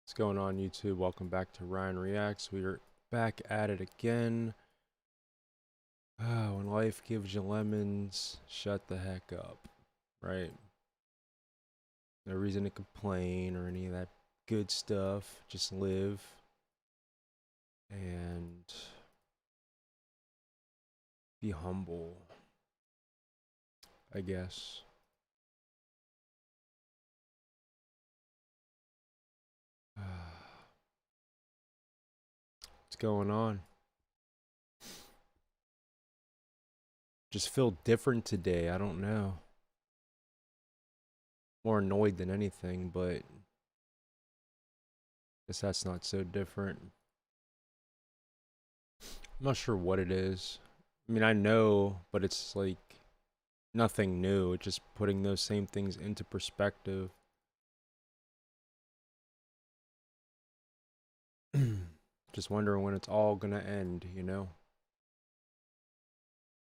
What's going on, YouTube? Welcome back to RyanREAX. We are back at it again. When life gives you lemons, shut the heck up, right? No reason to complain or any of that good stuff. Just live and be humble, I guess. What's going on? Just feel different today. I don't know. More annoyed than anything, but guess that's not so different. I'm not sure what it is. I mean, I know, but it's like nothing new. It's just putting those same things into perspective. Just wondering when it's all gonna end, you know?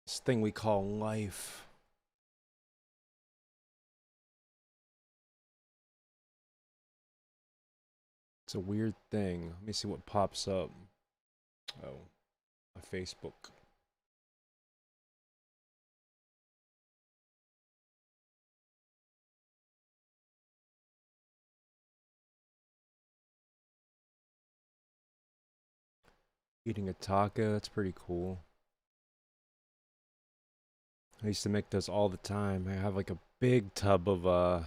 This thing we call life. It's a weird thing. Let me see what pops up. Oh, my Facebook. Eating a taco, that's pretty cool. I used to make those all the time. I have like a big tub of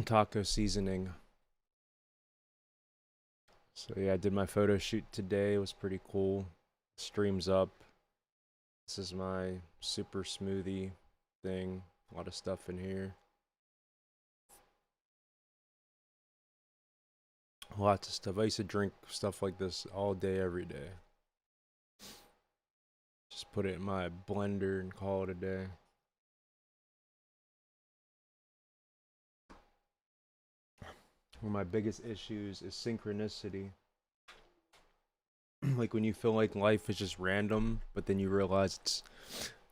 taco seasoning. So yeah, I did my photo shoot today. It was pretty cool. Streams up. This is my super smoothie thing. A lot of stuff in here. Lots of stuff. I used to drink stuff like this all day, every day. Just put it in my blender and call it a day. One of my biggest issues is synchronicity. Like when you feel like life is just random, but then you realize it's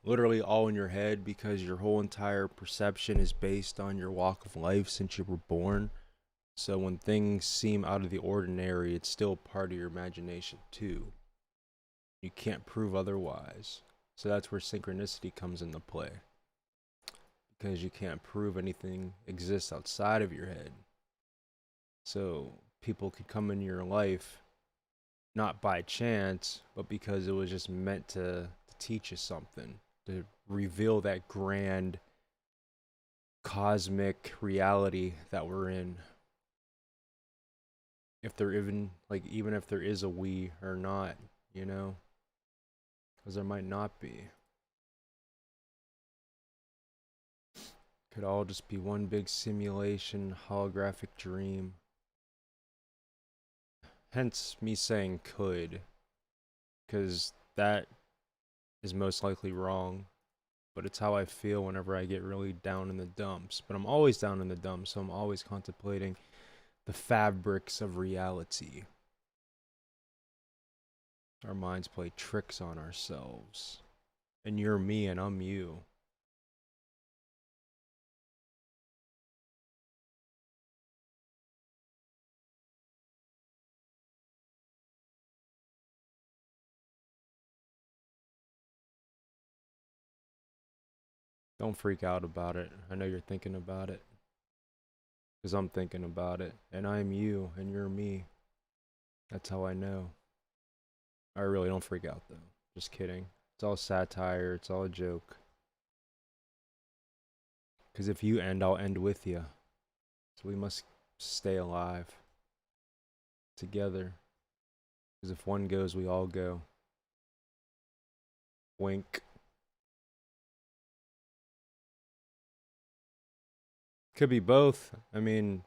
literally all in your head because your whole entire perception is based on your walk of life since you were born. So when things seem out of the ordinary, it's still part of your imagination too. You can't prove otherwise. So that's where synchronicity comes into play. Because you can't prove anything exists outside of your head. So people could come into your life not by chance, but because it was just meant to teach you something, to reveal that grand cosmic reality that we're in. If there even if there is a we or not, you know, because there might not be. Could all just be one big simulation, holographic dream. Hence me saying could, because that is most likely wrong, but it's how I feel whenever I get really down in the dumps. But I'm always down in the dumps, so I'm always contemplating the fabrics of reality. Our minds play tricks on ourselves. And you're me and I'm you. Don't freak out about it. I know you're thinking about it. Because I'm thinking about it. And I'm you and you're me. That's how I know. I really don't freak out though. Just kidding. It's all satire. It's all a joke. Because if you end, I'll end with you. So we must stay alive. Together. Because if one goes, we all go. Wink. Could be both. I mean,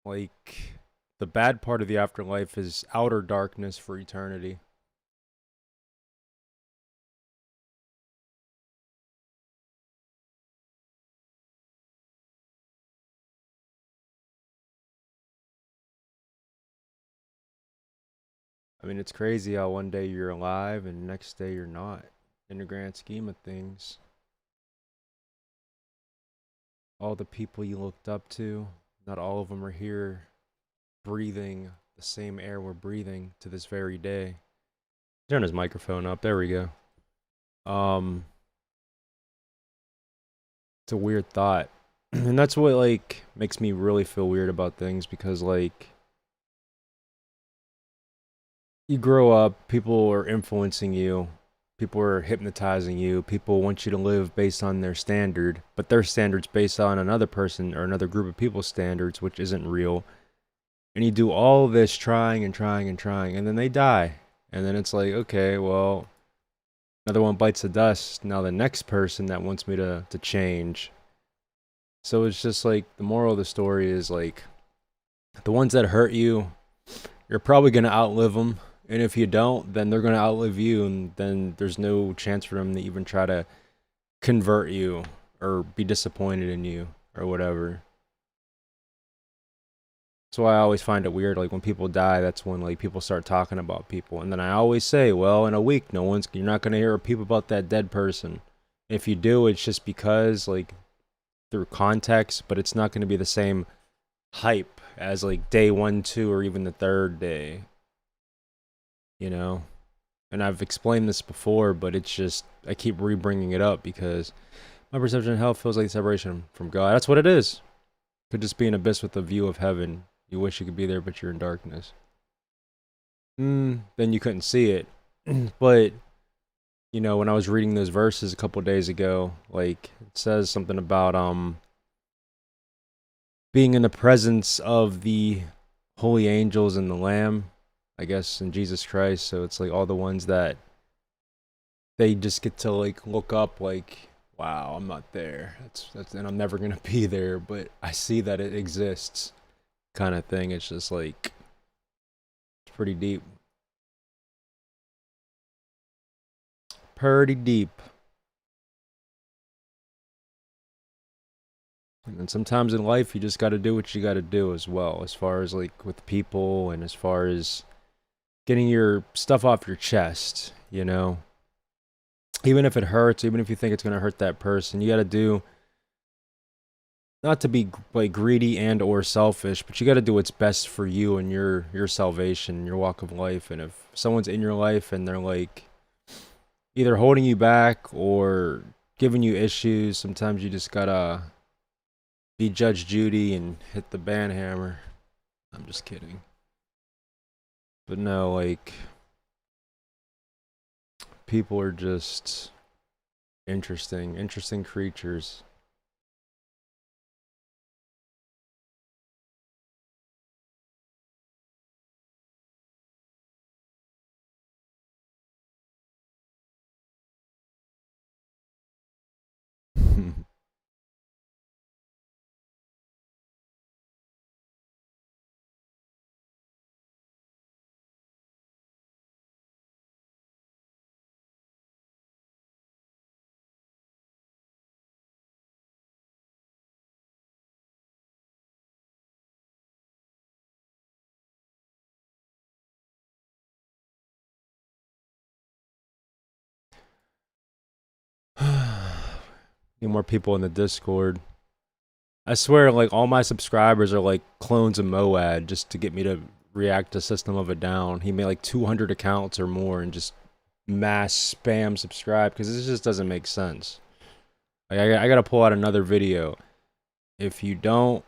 like, the bad part of the afterlife is outer darkness for eternity. I mean, it's crazy how one day you're alive and the next day you're not, in the grand scheme of things. All the people you looked up to, Not all of them are here breathing the same air we're breathing to this very day. Turn his microphone up. There we go. It's a weird thought. And that's what like makes me really feel weird about things, because like you grow up, people are influencing you, people are hypnotizing you, people want you to live based on their standard, but their standards based on another person or another group of people's standards, which isn't real. And you do all this trying and trying and trying, and then they die. And then it's like, okay, well, another one bites the dust. Now the next person that wants me to change. So it's just like the moral of the story is like the ones that hurt you, you're probably going to outlive them. And if you don't, then they're going to outlive you. And then there's no chance for them to even try to convert you or be disappointed in you or whatever. That's why I always find it weird. Like when people die, that's when like people start talking about people. And then I always say, well, in a week, you're not going to hear a peep about that dead person. If you do, it's just because like through context, but it's not going to be the same hype as like day 1, 2, or even the third day, you know? And I've explained this before, but it's just, I keep re-bringing it up because my perception of hell feels like separation from God. That's what it is. Could just be an abyss with a view of heaven. You wish you could be there, but you're in darkness. Then you couldn't see it. But you know, when I was reading those verses a couple days ago, like it says something about being in the presence of the holy angels and the Lamb, I guess, in Jesus Christ. So it's like all the ones that they just get to like look up, like, wow, I'm not there. That's and I'm never gonna be there, but I see that it exists, kind of thing. It's just like it's pretty deep. Pretty deep. And sometimes in life, you just got to do what you got to do as well, as far as like with people and as far as getting your stuff off your chest, you know? Even if it hurts, even if you think it's going to hurt that person, you got to do, not to be like greedy and or selfish, but you got to do what's best for you and your salvation, your walk of life. And if someone's in your life and they're like either holding you back or giving you issues, sometimes you just gotta be Judge Judy and hit the band hammer. I'm just kidding. But no, like, people are just interesting creatures. Need more people in the Discord. I swear, like, all my subscribers are like clones of Moad just to get me to react to System of a Down. He made like 200 accounts or more and just mass spam subscribe because this just doesn't make sense. Like, I gotta pull out another video. If you don't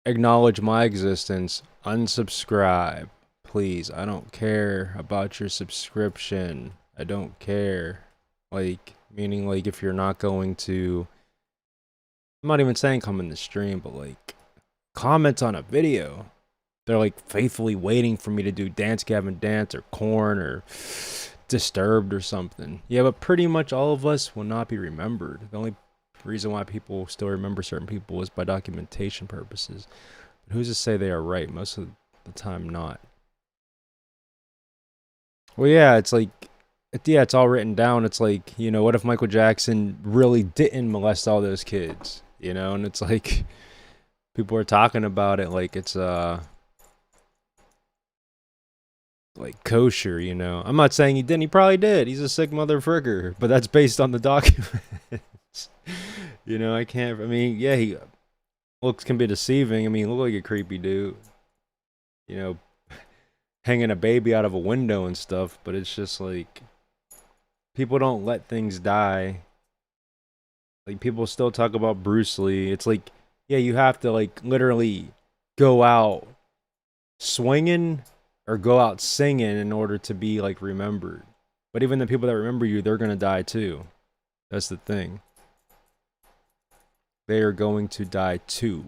acknowledge my existence, unsubscribe. Please, I don't care about your subscription. I don't care. Like, meaning like if you're not going to, I'm not even saying come in the stream, but like comment on a video. They're like faithfully waiting for me to do Dance Gavin Dance or Corn or Disturbed or something. Yeah, but pretty much all of us will not be remembered. The only reason why people still remember certain people is by documentation purposes. But who's to say they are right? Most of the time not. Well, yeah, it's like, yeah, it's all written down. It's like, you know, what if Michael Jackson really didn't molest all those kids? You know, and it's like people are talking about it like it's like kosher, you know. I'm not saying he didn't, he probably did. He's a sick motherfucker, but that's based on the documents. You know, I mean, yeah, Looks can be deceiving. I mean, you look like a creepy dude, you know, hanging a baby out of a window and stuff, but it's just like people don't let things die. Like people still talk about Bruce Lee. It's like, yeah, you have to like literally go out swinging or go out singing in order to be like remembered. But even the people that remember you, they're gonna die too. That's the thing. They are going to die too.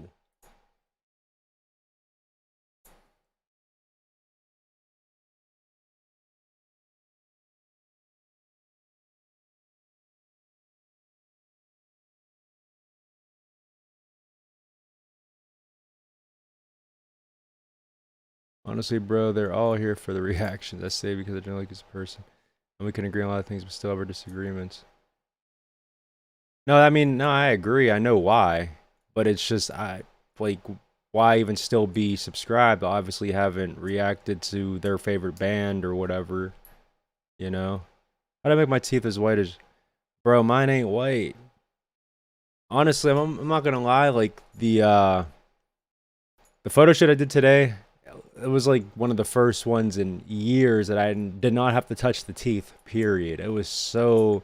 Honestly, bro, they're all here for the reactions. I say because I don't like this person. And we can agree on a lot of things, but still have our disagreements. No, I mean, no, I agree. I know why. But it's just, I like, why even still be subscribed? I obviously haven't reacted to their favorite band or whatever, you know? How do I make my teeth as white as. Bro, mine ain't white. Honestly, I'm not gonna lie. Like, the photo shoot I did today, it was like one of the first ones in years that I did not have to touch the teeth, period. It was so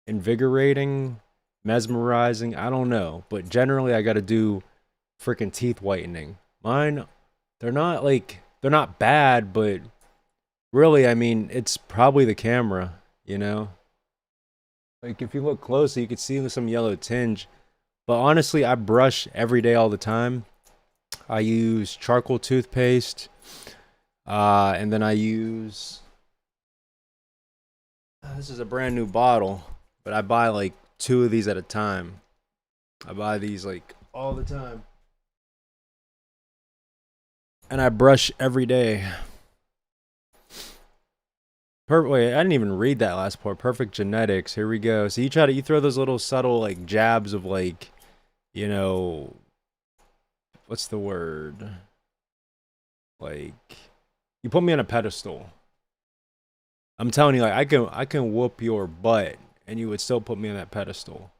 invigorating, mesmerizing. I don't know, but generally I got to do freaking teeth whitening. Mine, they're not bad, but really, I mean, it's probably the camera, you know? Like if you look closely, you could see some yellow tinge. But honestly, I brush every day all the time. I use charcoal toothpaste, and then I use. This is a brand new bottle, but I buy like 2 of these at a time. I buy these like all the time, and I brush every day. Wait, I didn't even read that last part. Perfect genetics. Here we go. So you throw those little subtle like jabs of like, you know, what's the word? Like, you put me on a pedestal. I'm telling you, like I can whoop your butt, and you would still put me on that pedestal.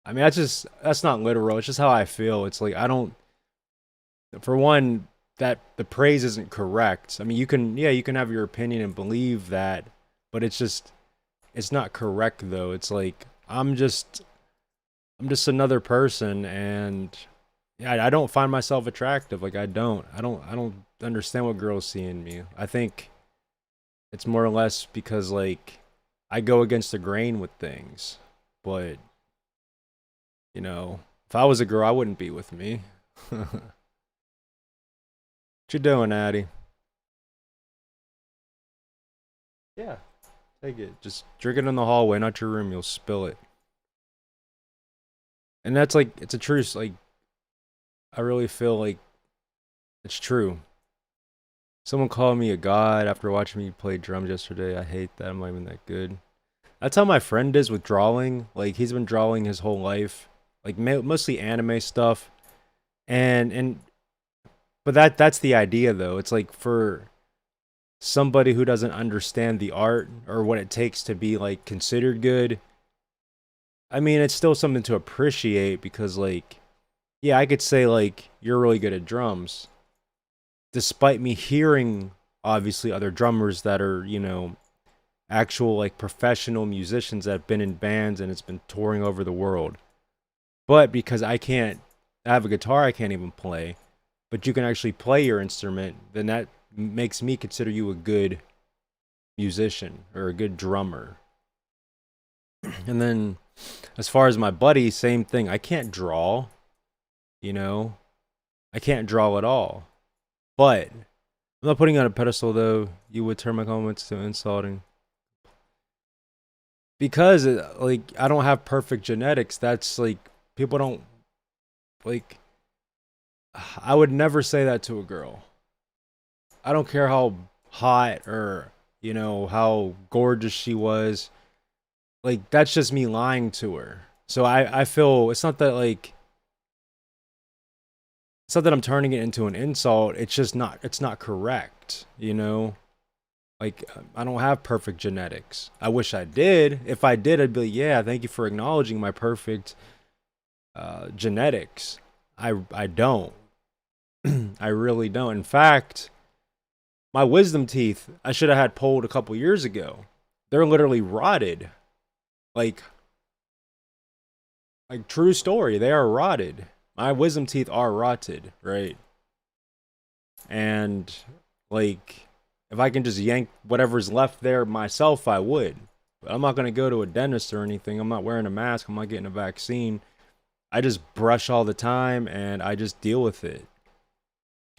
I mean, that's not literal. It's just how I feel. It's like I don't. For one, that the praise isn't correct. I mean, you can have your opinion and believe that, but it's not correct though. It's like I'm just another person, and yeah, I don't find myself attractive. Like I don't understand what girls see in me. I think it's more or less because like I go against the grain with things. But you know, if I was a girl, I wouldn't be with me. What you doing, Addy? Yeah, take it. Just drink it in the hallway, not your room. You'll spill it. And that's like it's a truth. Like I really feel like it's true. Someone called me a god after watching me play drums yesterday. I hate that. I'm not even that good. That's how my friend is with drawing. Like he's been drawing his whole life, like mostly anime stuff. And but that's the idea though. It's like for somebody who doesn't understand the art or what it takes to be like considered good. I mean, it's still something to appreciate because like yeah, I could say like you're really good at drums despite me hearing obviously other drummers that are, you know, actual like professional musicians that have been in bands and it's been touring over the world. But because I have a guitar I can't even play, but you can actually play your instrument, then that makes me consider you a good musician or a good drummer. And then as far as my buddy, same thing. I can't draw, you know. I can't draw at all. But I'm not putting you on a pedestal though. You would turn my comments to insulting. Because like I don't have perfect genetics. That's like people don't like I would never say that to a girl. I don't care how hot or you know how gorgeous she was. Like that's just me lying to her. So I feel it's not that I'm turning it into an insult. It's not correct, you know? Like I don't have perfect genetics. I wish I did. If I did, I'd be like, yeah, thank you for acknowledging my perfect genetics. I don't. I really don't. In fact, my wisdom teeth I should have had pulled a couple years ago. They're literally rotted. Like true story, they are rotted. My wisdom teeth are rotted, right? And like if I can just yank whatever's left there myself, I would. But I'm not going to go to a dentist or anything. I'm not wearing a mask. I'm not getting a vaccine. I just brush all the time and I just deal with it.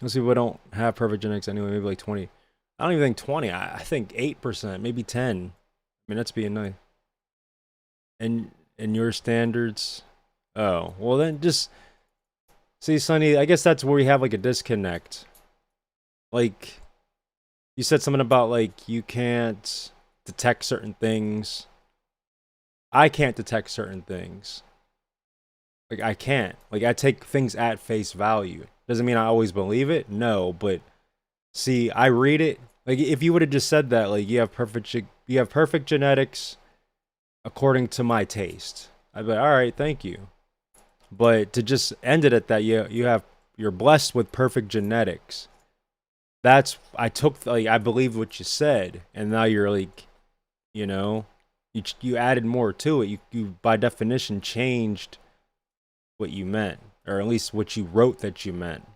Most people don't have perfect genetics anyway, maybe like 20. I don't even think 20. I think 8%, maybe 10. I mean, that's being nice. And in your standards, oh, well then just see, Sonny, I guess that's where we have like a disconnect. Like you said something about like you can't detect certain things. I can't detect certain things. Like I can't. Like I take things at face value. Doesn't mean I always believe it. No, but see, I read it. Like if you would have just said that, like you have perfect genetics according to my taste, I'd be like, all right, thank you. But to just end it at that, you're blessed with perfect genetics. That's I took like I believed what you said, and now you're like, you added more to it. You by definition changed what you meant, or at least what you wrote that you meant.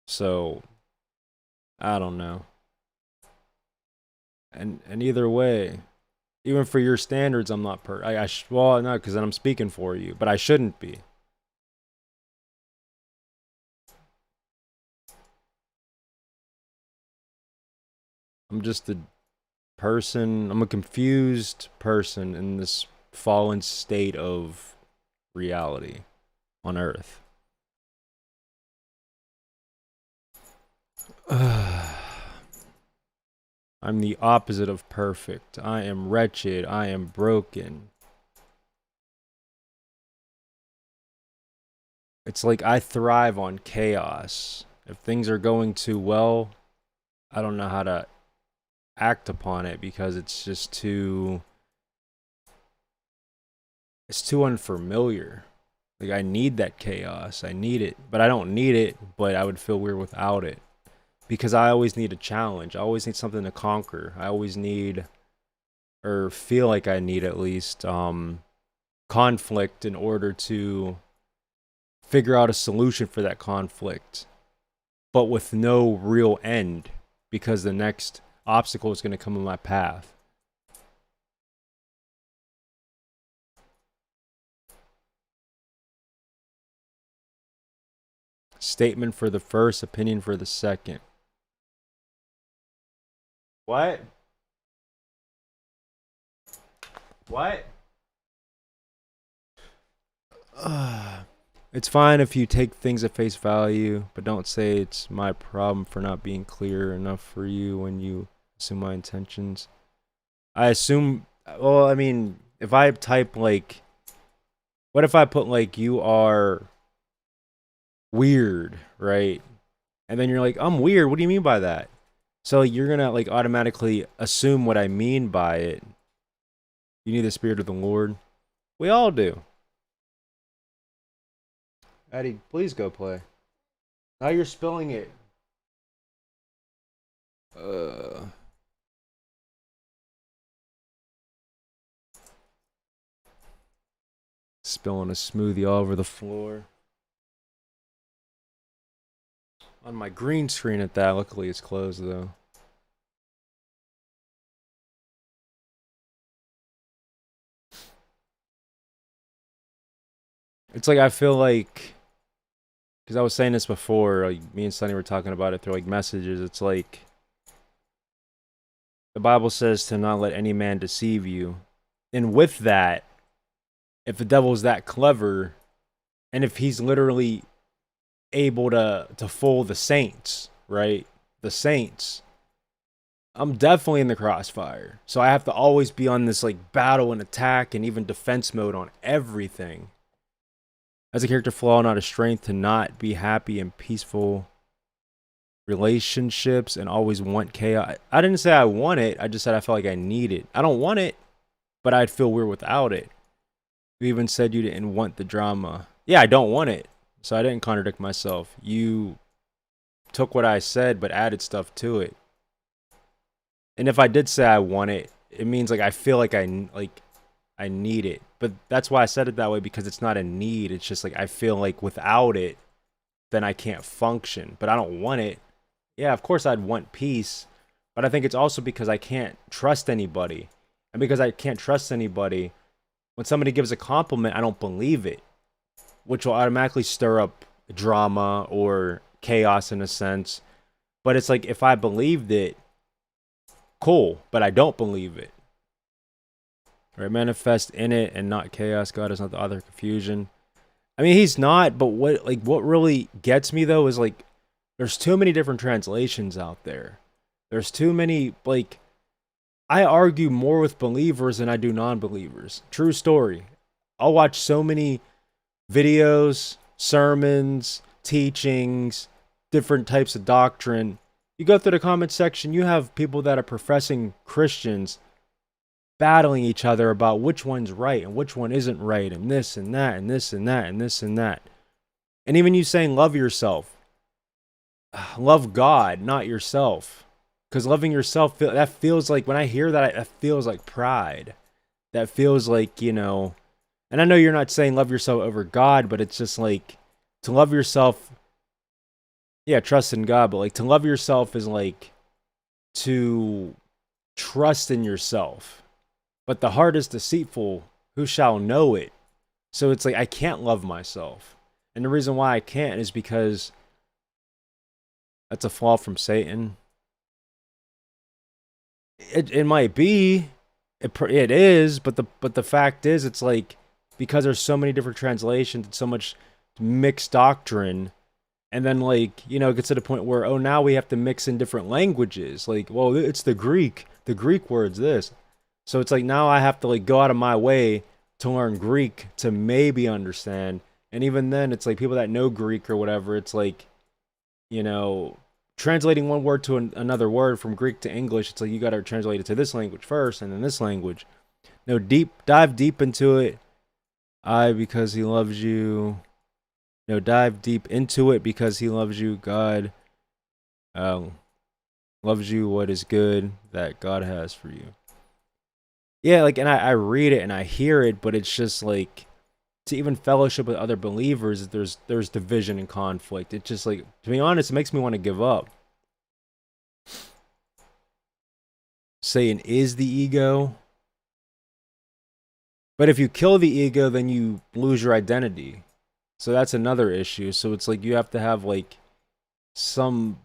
So I don't know. And either way, even for your standards, I'm not well, no, because then I'm speaking for you, but I shouldn't be. I'm just a person. I'm a confused person in this fallen state of reality on Earth. I'm the opposite of perfect. I am wretched. I am broken. It's like I thrive on chaos. If things are going too well, I don't know how to act upon it because it's just too unfamiliar. Like I need that chaos. I need it, but I don't need it, but I would feel weird without it. Because I always need a challenge. I always need something to conquer. I always need, or feel like I need at least, conflict in order to figure out a solution for that conflict, but with no real end, because the next obstacle is going to come in my path. Statement for the first, opinion for the second. What? What? It's fine if you take things at face value, but don't say it's my problem for not being clear enough for you when you assume my intentions. I assume, well, I mean, if I type like, what if I put like, you are weird, right? And then you're like, I'm weird. What do you mean by that? So you're going to like automatically assume what I mean by it. You need the Spirit of the Lord. We all do. Eddie, please go play. Now you're spilling it. Spilling a smoothie all over the floor. On my green screen at that. Luckily it's closed though. It's like I feel like, because I was saying this before, like me and Sonny were talking about it through like messages. It's like the Bible says to not let any man deceive you. And with that, if the devil's that clever, and if he's literally able to fool the saints, right? The saints, I'm definitely in the crossfire. So I have to always be on this like battle and attack and even defense mode on everything. As a character flaw, not a strength, to not be happy and peaceful relationships and always want chaos. I didn't say I want it. I just said I felt like I need it. I don't want it, but I'd feel weird without it. You even said you didn't want the drama. Yeah, I don't want it. So I didn't contradict myself. You took what I said but added stuff to it. And if I did say I want it, it means like I feel like I need it. But that's why I said it that way, because it's not a need. It's just like I feel like without it, then I can't function. But I don't want it. Yeah, of course I'd want peace, but I think it's also because I can't trust anybody. And because I can't trust anybody, when somebody gives a compliment, I don't believe it, which will automatically stir up drama or chaos in a sense. But it's like if I believed it, cool, but I don't believe it. Right? Manifest in it and not chaos. God is not the author of confusion. I mean, he's not, but what really gets me though is like there's too many different translations out there. There's too many, like, I argue more with believers than I do non-believers. True story. I'll watch so many videos, sermons, teachings, different types of doctrine. You go through the comment section, you have people that are professing Christians battling each other about which one's right and which one isn't right, and this and that and this and that and this and that. And even you saying love yourself. Love God, not yourself. Because loving yourself, that feels like, when I hear that, that feels like pride. That feels like, you know, and I know you're not saying love yourself over God, but it's just like, to love yourself, yeah, trust in God, but like to love yourself is like to trust in yourself. But the heart is deceitful, who shall know it? So it's like I can't love myself. And the reason why I can't is because that's a flaw from Satan. It might be, it is, but the fact is, it's like, because there's so many different translations and so much mixed doctrine, and then like, you know, it gets to the point where, oh, now we have to mix in different languages. Like, well, it's the Greek word's this. So it's like now I have to like go out of my way to learn Greek to maybe understand. And even then, it's like people that know Greek or whatever, it's like, you know, translating one word to another word from Greek to English, it's like you got to translate it to this language first and then this language. No, dive deep into it. Because he loves you. No, dive deep into it because he loves you. God loves you, what is good that God has for you. Yeah, like, and I read it and I hear it, but it's just like, to even fellowship with other believers, there's division and conflict. It's just like, to be honest, it makes me want to give up. Satan is the ego. But if you kill the ego, then you lose your identity. So that's another issue. So it's like you have to have like some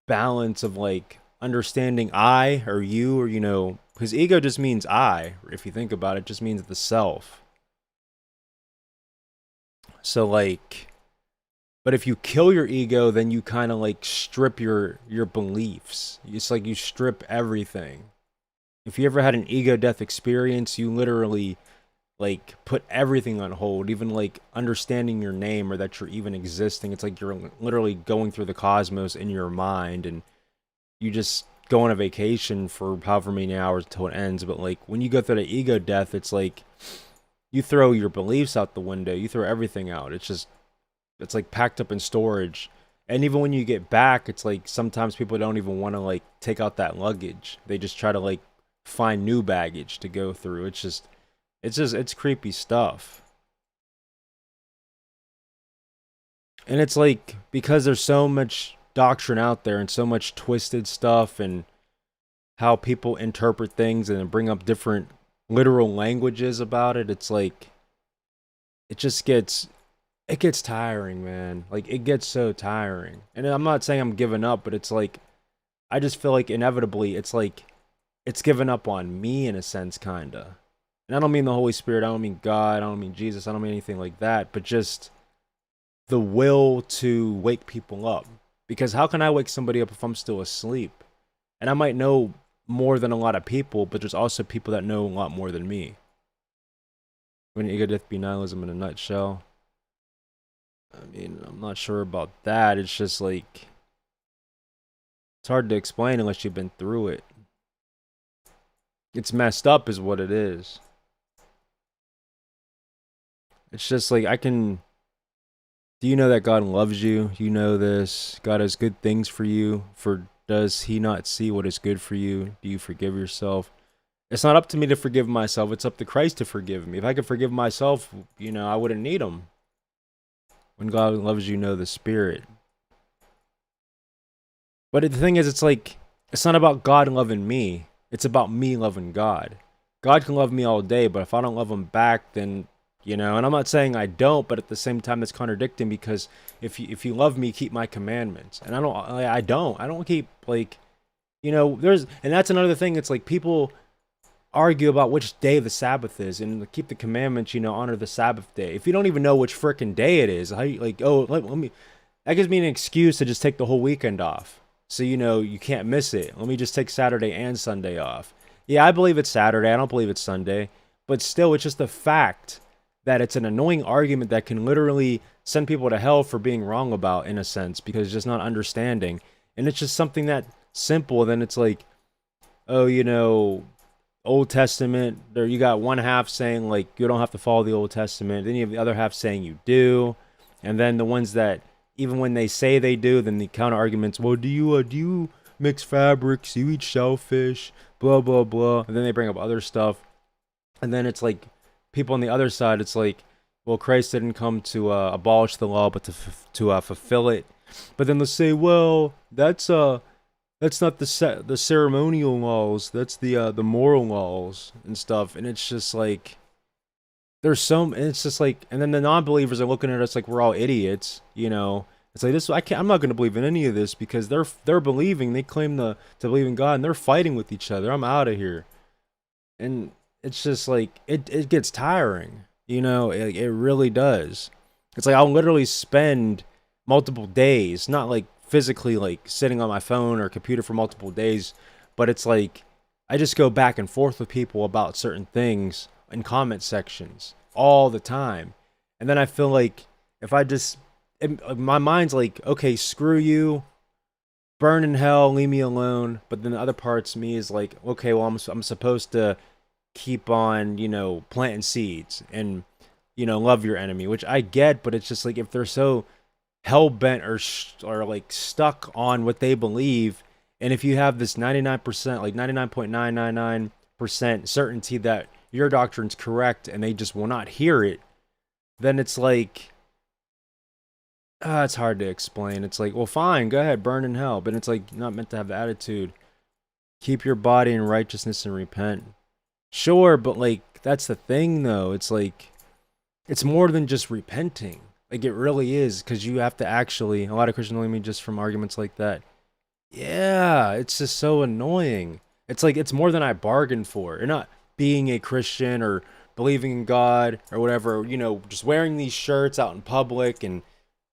balance of like understanding I or you, or, you know, because ego just means I. If you think about it, just means the self. So like, but if you kill your ego, then you kind of like strip your beliefs. It's like you strip everything. If you ever had an ego death experience, you literally like put everything on hold, even like understanding your name or that you're even existing. It's like you're literally going through the cosmos in your mind, and you just go on a vacation for however many hours until it ends. But like when you go through the ego death, it's like you throw your beliefs out the window, you throw everything out. It's like packed up in storage. And even when you get back, it's like sometimes people don't even want to like take out that luggage. They just try to like find new baggage to go through. It's creepy stuff. And it's like, because there's so much doctrine out there and so much twisted stuff, and how people interpret things and bring up different literal languages about it, it's like, it just gets, it gets tiring, man. Like, it gets so tiring. And I'm not saying I'm giving up, but it's like, I just feel like inevitably it's like, it's given up on me in a sense, kinda. And I don't mean the Holy Spirit, I don't mean God, I don't mean Jesus, I don't mean anything like that, but just the will to wake people up. Because how can I wake somebody up if I'm still asleep? And I might know more than a lot of people, but there's also people that know a lot more than me. When ego death be nihilism in a nutshell. I mean, I'm not sure about that. It's just like, it's hard to explain unless you've been through it. It's messed up is what it is. It's just like, I can Do you know that God loves you? You know this. God has good things for you. For does he not see what is good for you? Do you forgive yourself? It's not up to me to forgive myself. It's up to Christ to forgive me. If I could forgive myself, I wouldn't need him. When God loves you, know the Spirit. But the thing is, it's like, it's not about God loving me. It's about me loving God. God can love me all day, but if I don't love him back, then, and I'm not saying I don't, but at the same time, that's contradicting, because if you love me, keep my commandments. And I don't keep, like, and that's another thing. It's like people argue about which day the Sabbath is, and keep the commandments, honor the Sabbath day. If you don't even know which frickin' day it is, how you, like, let me, that gives me an excuse to just take the whole weekend off. So, you can't miss it. Let me just take Saturday and Sunday off. Yeah, I believe it's Saturday. I don't believe it's Sunday. But still, it's just the fact that it's an annoying argument that can literally send people to hell for being wrong about, in a sense, because it's just not understanding. And it's just something that simple. Then it's like, Old Testament, there you got one half saying, like, you don't have to follow the Old Testament. Then you have the other half saying you do. And then the ones that, even when they say they do, then the counter arguments, well, do you mix fabrics? Do you eat shellfish? Blah, blah, blah. And then they bring up other stuff. And then it's like, people on the other side, it's like, well, Christ didn't come to abolish the law, but to fulfill it. But then they'll say, well, that's not the ceremonial laws. That's the moral laws and stuff. And it's just like, it's just like, and then the non-believers are looking at us like we're all idiots, It's like this. I'm not going to believe in any of this, because they're believing. They claim to believe in God, and they're fighting with each other. I'm out of here. And it's just like it gets tiring, It really does. It's like I'll literally spend multiple days, not like physically like sitting on my phone or computer for multiple days, but it's like I just go back and forth with people about certain things in comment sections all the time. And then I feel like if I just, my mind's like, okay, screw you, burn in hell, leave me alone. But then the other parts of me is like, okay, well, I'm supposed to keep on, planting seeds and, love your enemy, which I get. But it's just like, if they're so hell-bent or like stuck on what they believe, and if you have this 99%, like 99.999% certainty that your doctrine's correct, and they just will not hear it, then it's like, it's hard to explain. It's like, well, fine, go ahead, burn in hell. But it's like, you're not meant to have the attitude, keep your body in righteousness and repent. Sure, but like, that's the thing though. It's like, it's more than just repenting. Like, it really is, because you have to actually, a lot of Christians leave me just from arguments like that. Yeah, it's just so annoying. It's like, it's more than I bargained for. You're not being a Christian or believing in God or whatever, just wearing these shirts out in public and,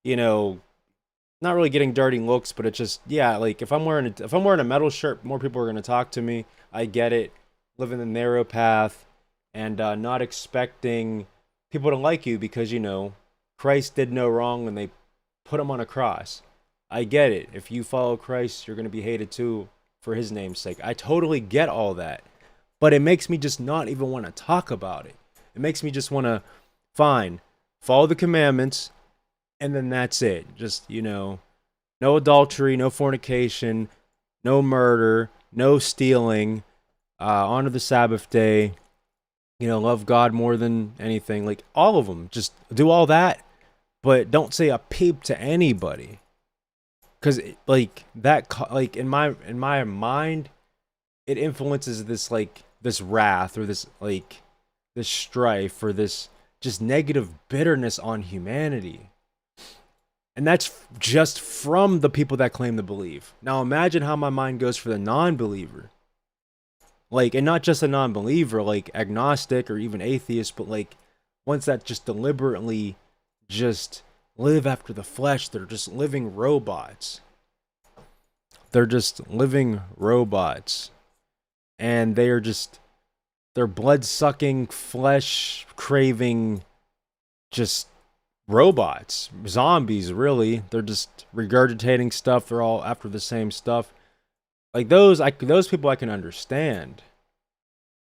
not really getting dirty looks, but it's just, yeah, like if I'm wearing a metal shirt, more people are going to talk to me. I get it. Living the narrow path and not expecting people to like you because, Christ did no wrong and they put him on a cross. I get it. If you follow Christ, you're going to be hated too for his name's sake. I totally get all that. But it makes me just not even want to talk about it. It makes me just want to, fine, follow the commandments, and then that's it. Just, no adultery, no fornication, no murder, no stealing, honor the Sabbath day, love God more than anything. Like, all of them. Just do all that, but don't say a peep to anybody. Because, like, that, like, in my mind, it influences this, like, this wrath or this, like, this strife or this just negative bitterness on humanity. And that's just from the people that claim to believe. Now imagine how my mind goes for the non-believer. Like, and not just a non-believer, like agnostic or even atheist, but like ones that just deliberately just live after the flesh. They're just living robots. They're just living robots. And they're blood-sucking, flesh-craving, just robots. Zombies, really. They're just regurgitating stuff. They're all after the same stuff. Like, those people I can understand.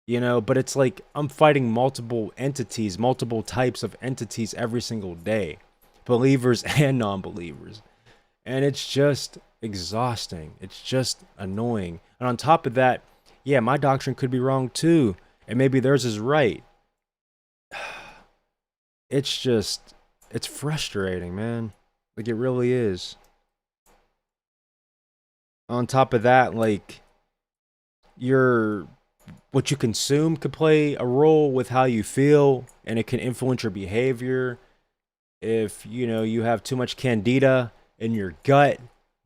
But it's like I'm fighting multiple entities, multiple types of entities every single day. believers and non-believers. And it's just exhausting. It's just annoying. And on top of that, yeah, my doctrine could be wrong too. And maybe theirs is right. It's frustrating, man. Like, it really is. On top of that, like, your what you consume could play a role with how you feel, and it can influence your behavior. If you have too much candida in your gut,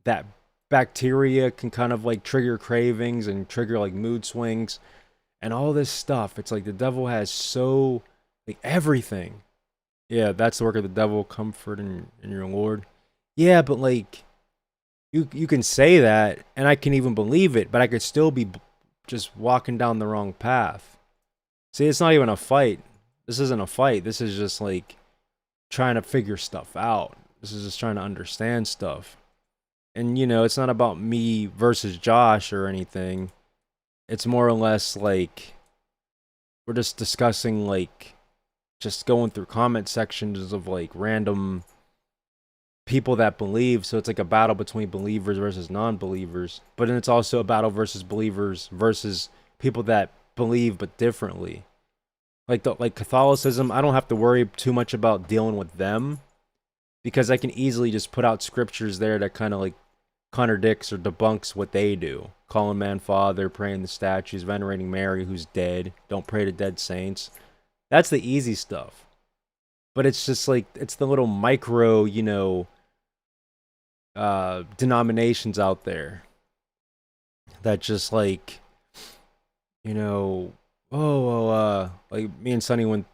that bacteria can kind of like trigger cravings and trigger like mood swings and all this stuff. It's like the devil has so, like, everything. Yeah, that's the work of the devil, comfort in your Lord. Yeah, but like, you can say that and I can even believe it, but I could still be just walking down the wrong path. See, it's not even a fight. This isn't a fight. This is just like trying to figure stuff out. This is just trying to understand stuff. And it's not about me versus Josh or anything. It's more or less like we're just discussing, like, just going through comment sections of like random people that believe. So it's like a battle between believers versus non-believers, but then it's also a battle versus believers versus people that believe but differently. Like Catholicism, I don't have to worry too much about dealing with them because I can easily just put out scriptures there that kind of like contradicts or debunks what they do. Calling man father, praying the statues, venerating Mary who's dead, don't pray to dead saints. That's the easy stuff. But it's just like, it's the little micro, denominations out there that just like, like me and Sonny went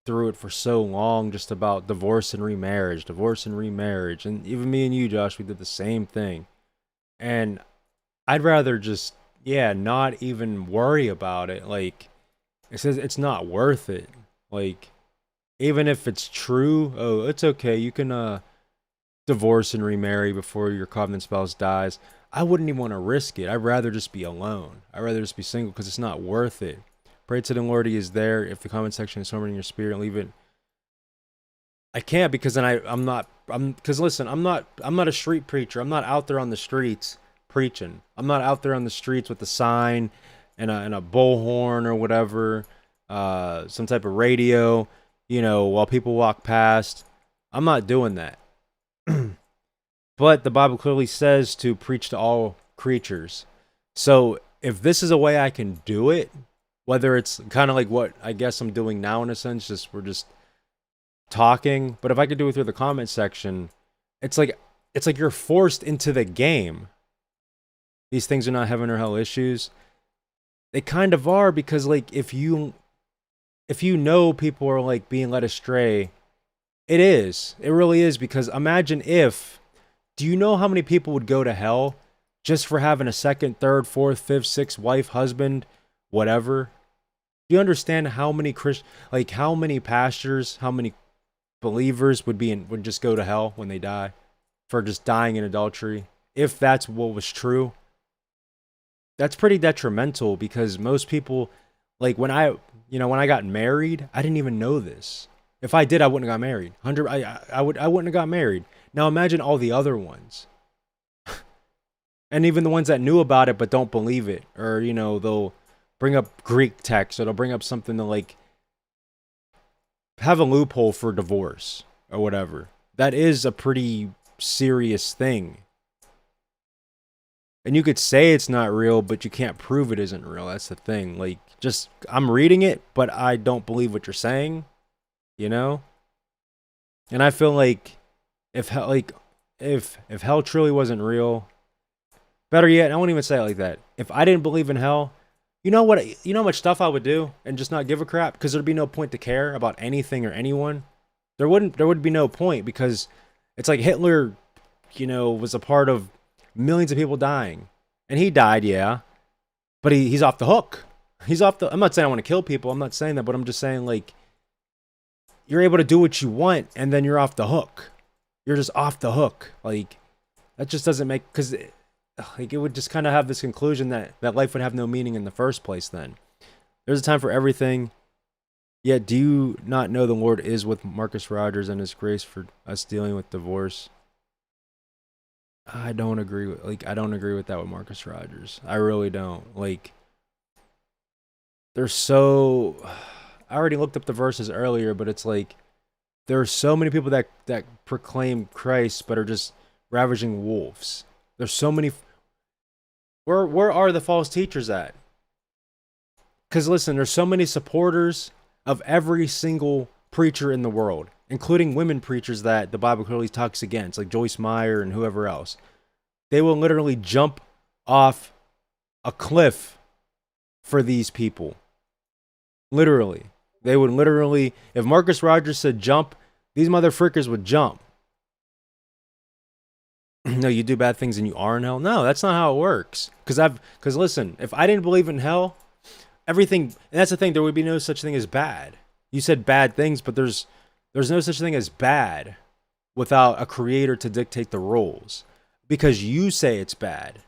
through it for so long just about divorce and remarriage. And even me and you, Josh, we did the same thing. And I'd rather just, not even worry about it. Like, it says it's not worth it. Like, even if it's true, oh, it's okay. You can divorce and remarry before your covenant spouse dies. I wouldn't even want to risk it. I'd rather just be alone. I'd rather just be single because it's not worth it. Pray to the Lord, He is there. If the comment section is somewhere in your spirit, leave it. I can't because then listen, I'm not a street preacher. I'm not out there on the streets preaching. I'm not out there on the streets with a sign and a bullhorn or whatever, some type of radio, while people walk past. I'm not doing that. But the Bible clearly says to preach to all creatures. So if this is a way I can do it, whether it's kind of like what I guess I'm doing now in a sense, we're just talking, but if I could do it through the comment section, it's like you're forced into the game. These things are not heaven or hell issues. They kind of are, because like if you people are like being led astray, it really is, because imagine do you know how many people would go to hell just for having a second, third, fourth, fifth, sixth wife, husband, whatever? Do you understand how many how many pastors, how many believers would just go to hell when they die for just dying in adultery? If that's what was true, that's pretty detrimental, because most people, like when I got married, I didn't even know this. If I did, I wouldn't have got married. I wouldn't have got married. Now imagine all the other ones. And even the ones that knew about it but don't believe it, or they'll bring up Greek text, or they'll bring up something to like have a loophole for divorce or whatever. That is a pretty serious thing. And you could say it's not real, but you can't prove it isn't real. That's the thing. Like, just, I'm reading it, but I don't believe what you're saying, And I feel like if hell truly wasn't real, better yet, I won't even say it like that. If I didn't believe in hell, you know how much stuff I would do and just not give a crap, because there'd be no point to care about anything or anyone. There would be no point, because it's like Hitler, was a part of millions of people dying, and he died, yeah, but he's off the hook. I'm not saying I want to kill people. I'm not saying that, but I'm just saying, like, you're able to do what you want, and then you're off the hook. You're just off the hook. Like, that just doesn't make, because it would just kind of have this conclusion that life would have no meaning in the first place then. There's a time for everything. Yet, do you not know the Lord is with Marcus Rogers and His grace for us dealing with divorce? I don't agree with I don't agree with that with Marcus Rogers. I really don't. Like, they're so. I already looked up the verses earlier, but it's like there are so many people that proclaim Christ but are just ravaging wolves. There's so many. Where are the false teachers at? Because listen, there's so many supporters of every single preacher in the world, including women preachers that the Bible clearly talks against, like Joyce Meyer and whoever else. They will literally jump off a cliff for these people. Literally. They would literally, if Marcus Rogers said jump, these motherfuckers would jump. No, you do bad things and you are in hell. No, that's not how it works. Because listen, if I didn't believe in hell, everything, and that's the thing, there would be no such thing as bad. You said bad things, but there's no such thing as bad without a creator to dictate the rules. Because you say it's bad,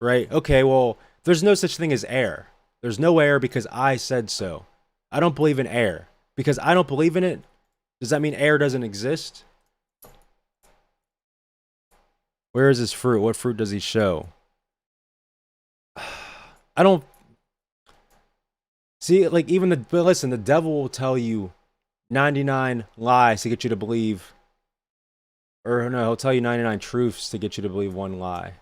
right? Okay, well, there's no such thing as air. There's no air because I said so. I don't believe in air. Because I don't believe in it, does that mean air doesn't exist? Where is his fruit? What fruit does he show? I don't see, like, even but listen, the devil will tell you 99 lies to get you to believe, or no, he'll tell you 99 truths to get you to believe one lie.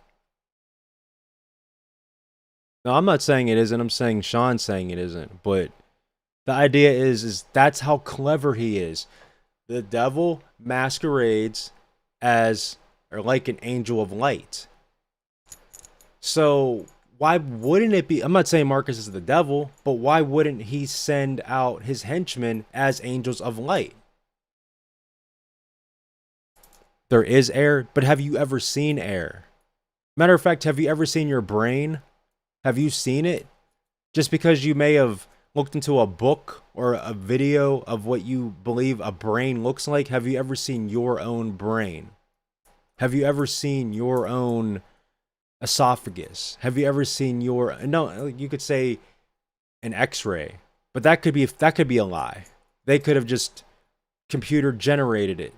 No, I'm not saying it isn't. I'm saying Sean's saying it isn't. But the idea is that's how clever he is. The devil masquerades as, or like, an angel of light. So why wouldn't it be? I'm not saying Marcus is the devil, but why wouldn't he send out his henchmen as angels of light? There is air, but have you ever seen air? Matter of fact, have you ever seen your brain? Have you seen it? Just because you may have looked into a book or a video of what you believe a brain looks like, have you ever seen your own brain? Have you ever seen your own esophagus? Have you ever seen your, no, you could say an x-ray, but that could be a lie. They could have just computer generated it.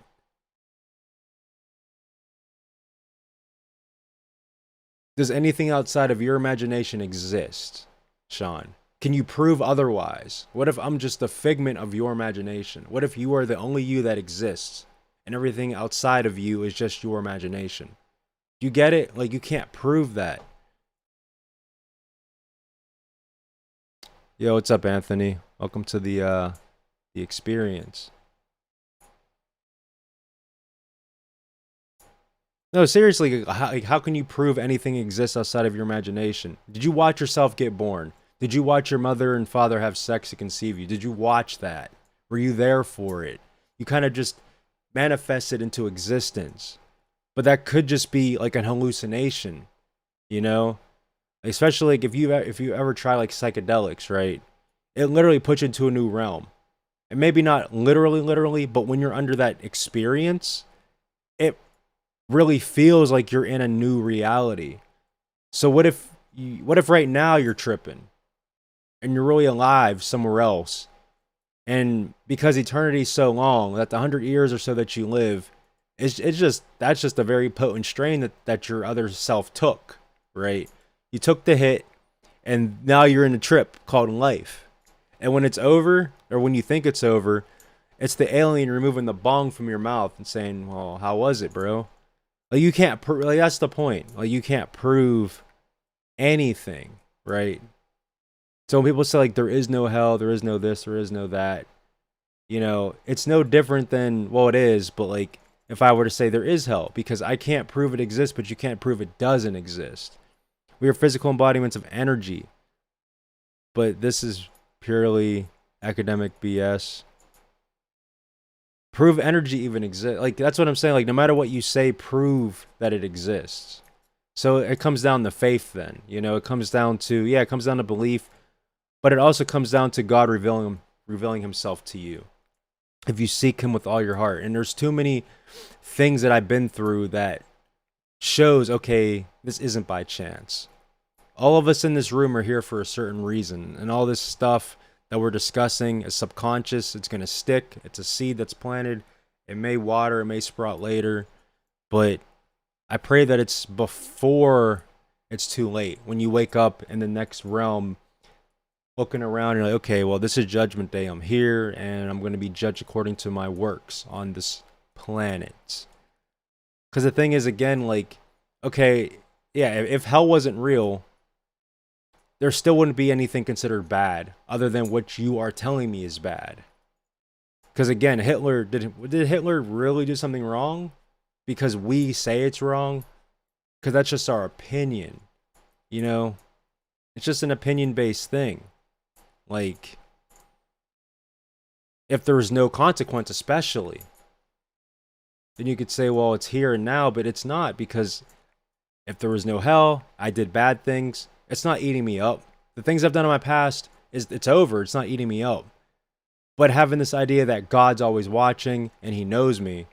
Does anything outside of your imagination exist, Sean? Can you prove otherwise? What if I'm just a figment of your imagination? What if you are the only you that exists and everything outside of you is just your imagination? You get it? Like, you can't prove that. Yo, what's up, Anthony? Welcome to the experience. No, seriously, how can you prove anything exists outside of your imagination? Did you watch yourself get born? Did you watch your mother and father have sex to conceive you? Did you watch that? Were you there for it? You kind of just manifested into existence. But that could just be like an hallucination, you know? Especially like if you ever try like psychedelics, right? It literally puts you into a new realm. And maybe not literally, but when you're under that experience, it really feels like you're in a new reality. So what if right now you're tripping and you're really alive somewhere else? And because eternity is so long, that the 100 years or so that you live, that's just a very potent strain that your other self took, right? You took the hit, and now you're in a trip called life. And when it's over, or when you think it's over, it's the alien removing the bong from your mouth and saying, "Well, how was it, bro?" Like, you can't like, that's the point. Like, you can't prove anything, right? So when people say like there is no hell, there is no this, there is no that, you know, it's no different than, well, it is, but like if I were to say there is hell, because I can't prove it exists, but you can't prove it doesn't exist. We are physical embodiments of energy. But this is purely academic BS. Prove energy even exists. Like, that's what I'm saying. Like, no matter what you say, prove that it exists. So it comes down to faith then. You know, it comes down to belief, but it also comes down to God revealing himself to you. If you seek him with all your heart. And there's too many things that I've been through that shows, okay, this isn't by chance. All of us in this room are here for a certain reason. And all this stuff that we're discussing is subconscious. It's going to stick. It's a seed that's planted. It may water, it may sprout later, but I pray that it's before it's too late. When you wake up in the next realm, looking around, you're like, okay, well, this is Judgment Day. I'm here, and I'm going to be judged according to my works on this planet. Because the thing is, again, like, okay, yeah, if hell wasn't real, there still wouldn't be anything considered bad other than what you are telling me is bad. Because again, did Hitler really do something wrong? Because we say it's wrong? Because that's just our opinion, you know? It's just an opinion-based thing. Like, if there was no consequence, especially, then you could say, well, it's here and now, but it's not, because if there was no hell, I did bad things, it's not eating me up. The things I've done in my past, it's over. It's not eating me up. But having this idea that God's always watching and he knows me,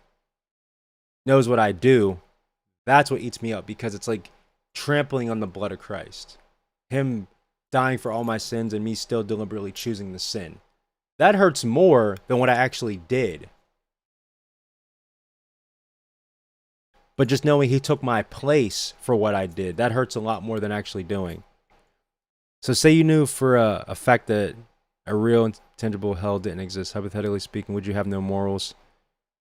knows what I do, that's what eats me up, because it's like trampling on the blood of Christ. Him dying for all my sins and me still deliberately choosing the sin. That hurts more than what I actually did. But just knowing he took my place for what I did, that hurts a lot more than actually doing. So say you knew for a fact that a real intangible hell didn't exist, hypothetically speaking, would you have no morals?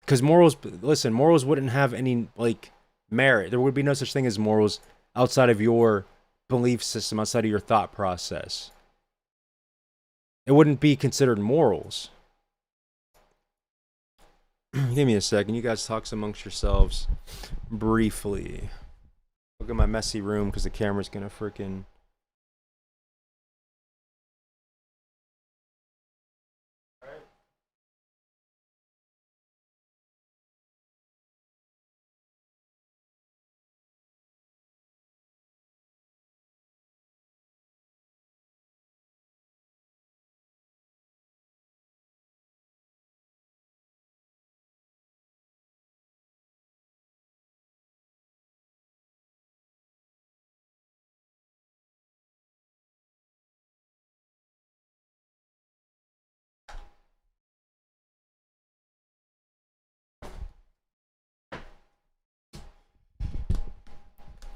Because morals, listen, morals wouldn't have any, like, merit. There would be no such thing as morals outside of your belief system, outside of your thought process. It wouldn't be considered morals. Give me a second. You guys talk amongst yourselves briefly. Look at my messy room because the camera's going to freaking...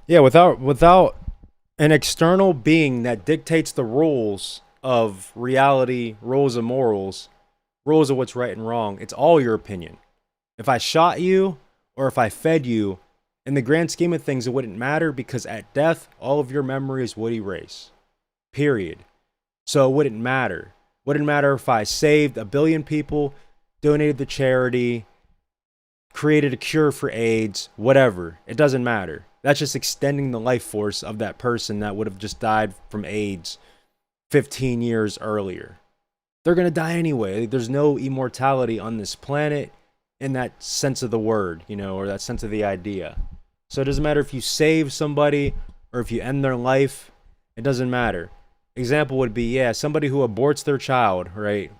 Yeah, without an external being that dictates the rules of reality, rules of morals, rules of what's right and wrong, it's all your opinion. If I shot you or if I fed you, in the grand scheme of things, it wouldn't matter, because at death, all of your memories would erase. Period. So it wouldn't matter. Wouldn't matter if I saved 1 billion people, donated to charity, created a cure for AIDS, whatever. It doesn't matter. That's just extending the life force of that person that would have just died from AIDS 15 years earlier. They're going to die anyway. There's no immortality on this planet in that sense of the word, you know, or that sense of the idea. So it doesn't matter if you save somebody or if you end their life. It doesn't matter. Example would be, yeah, somebody who aborts their child, right?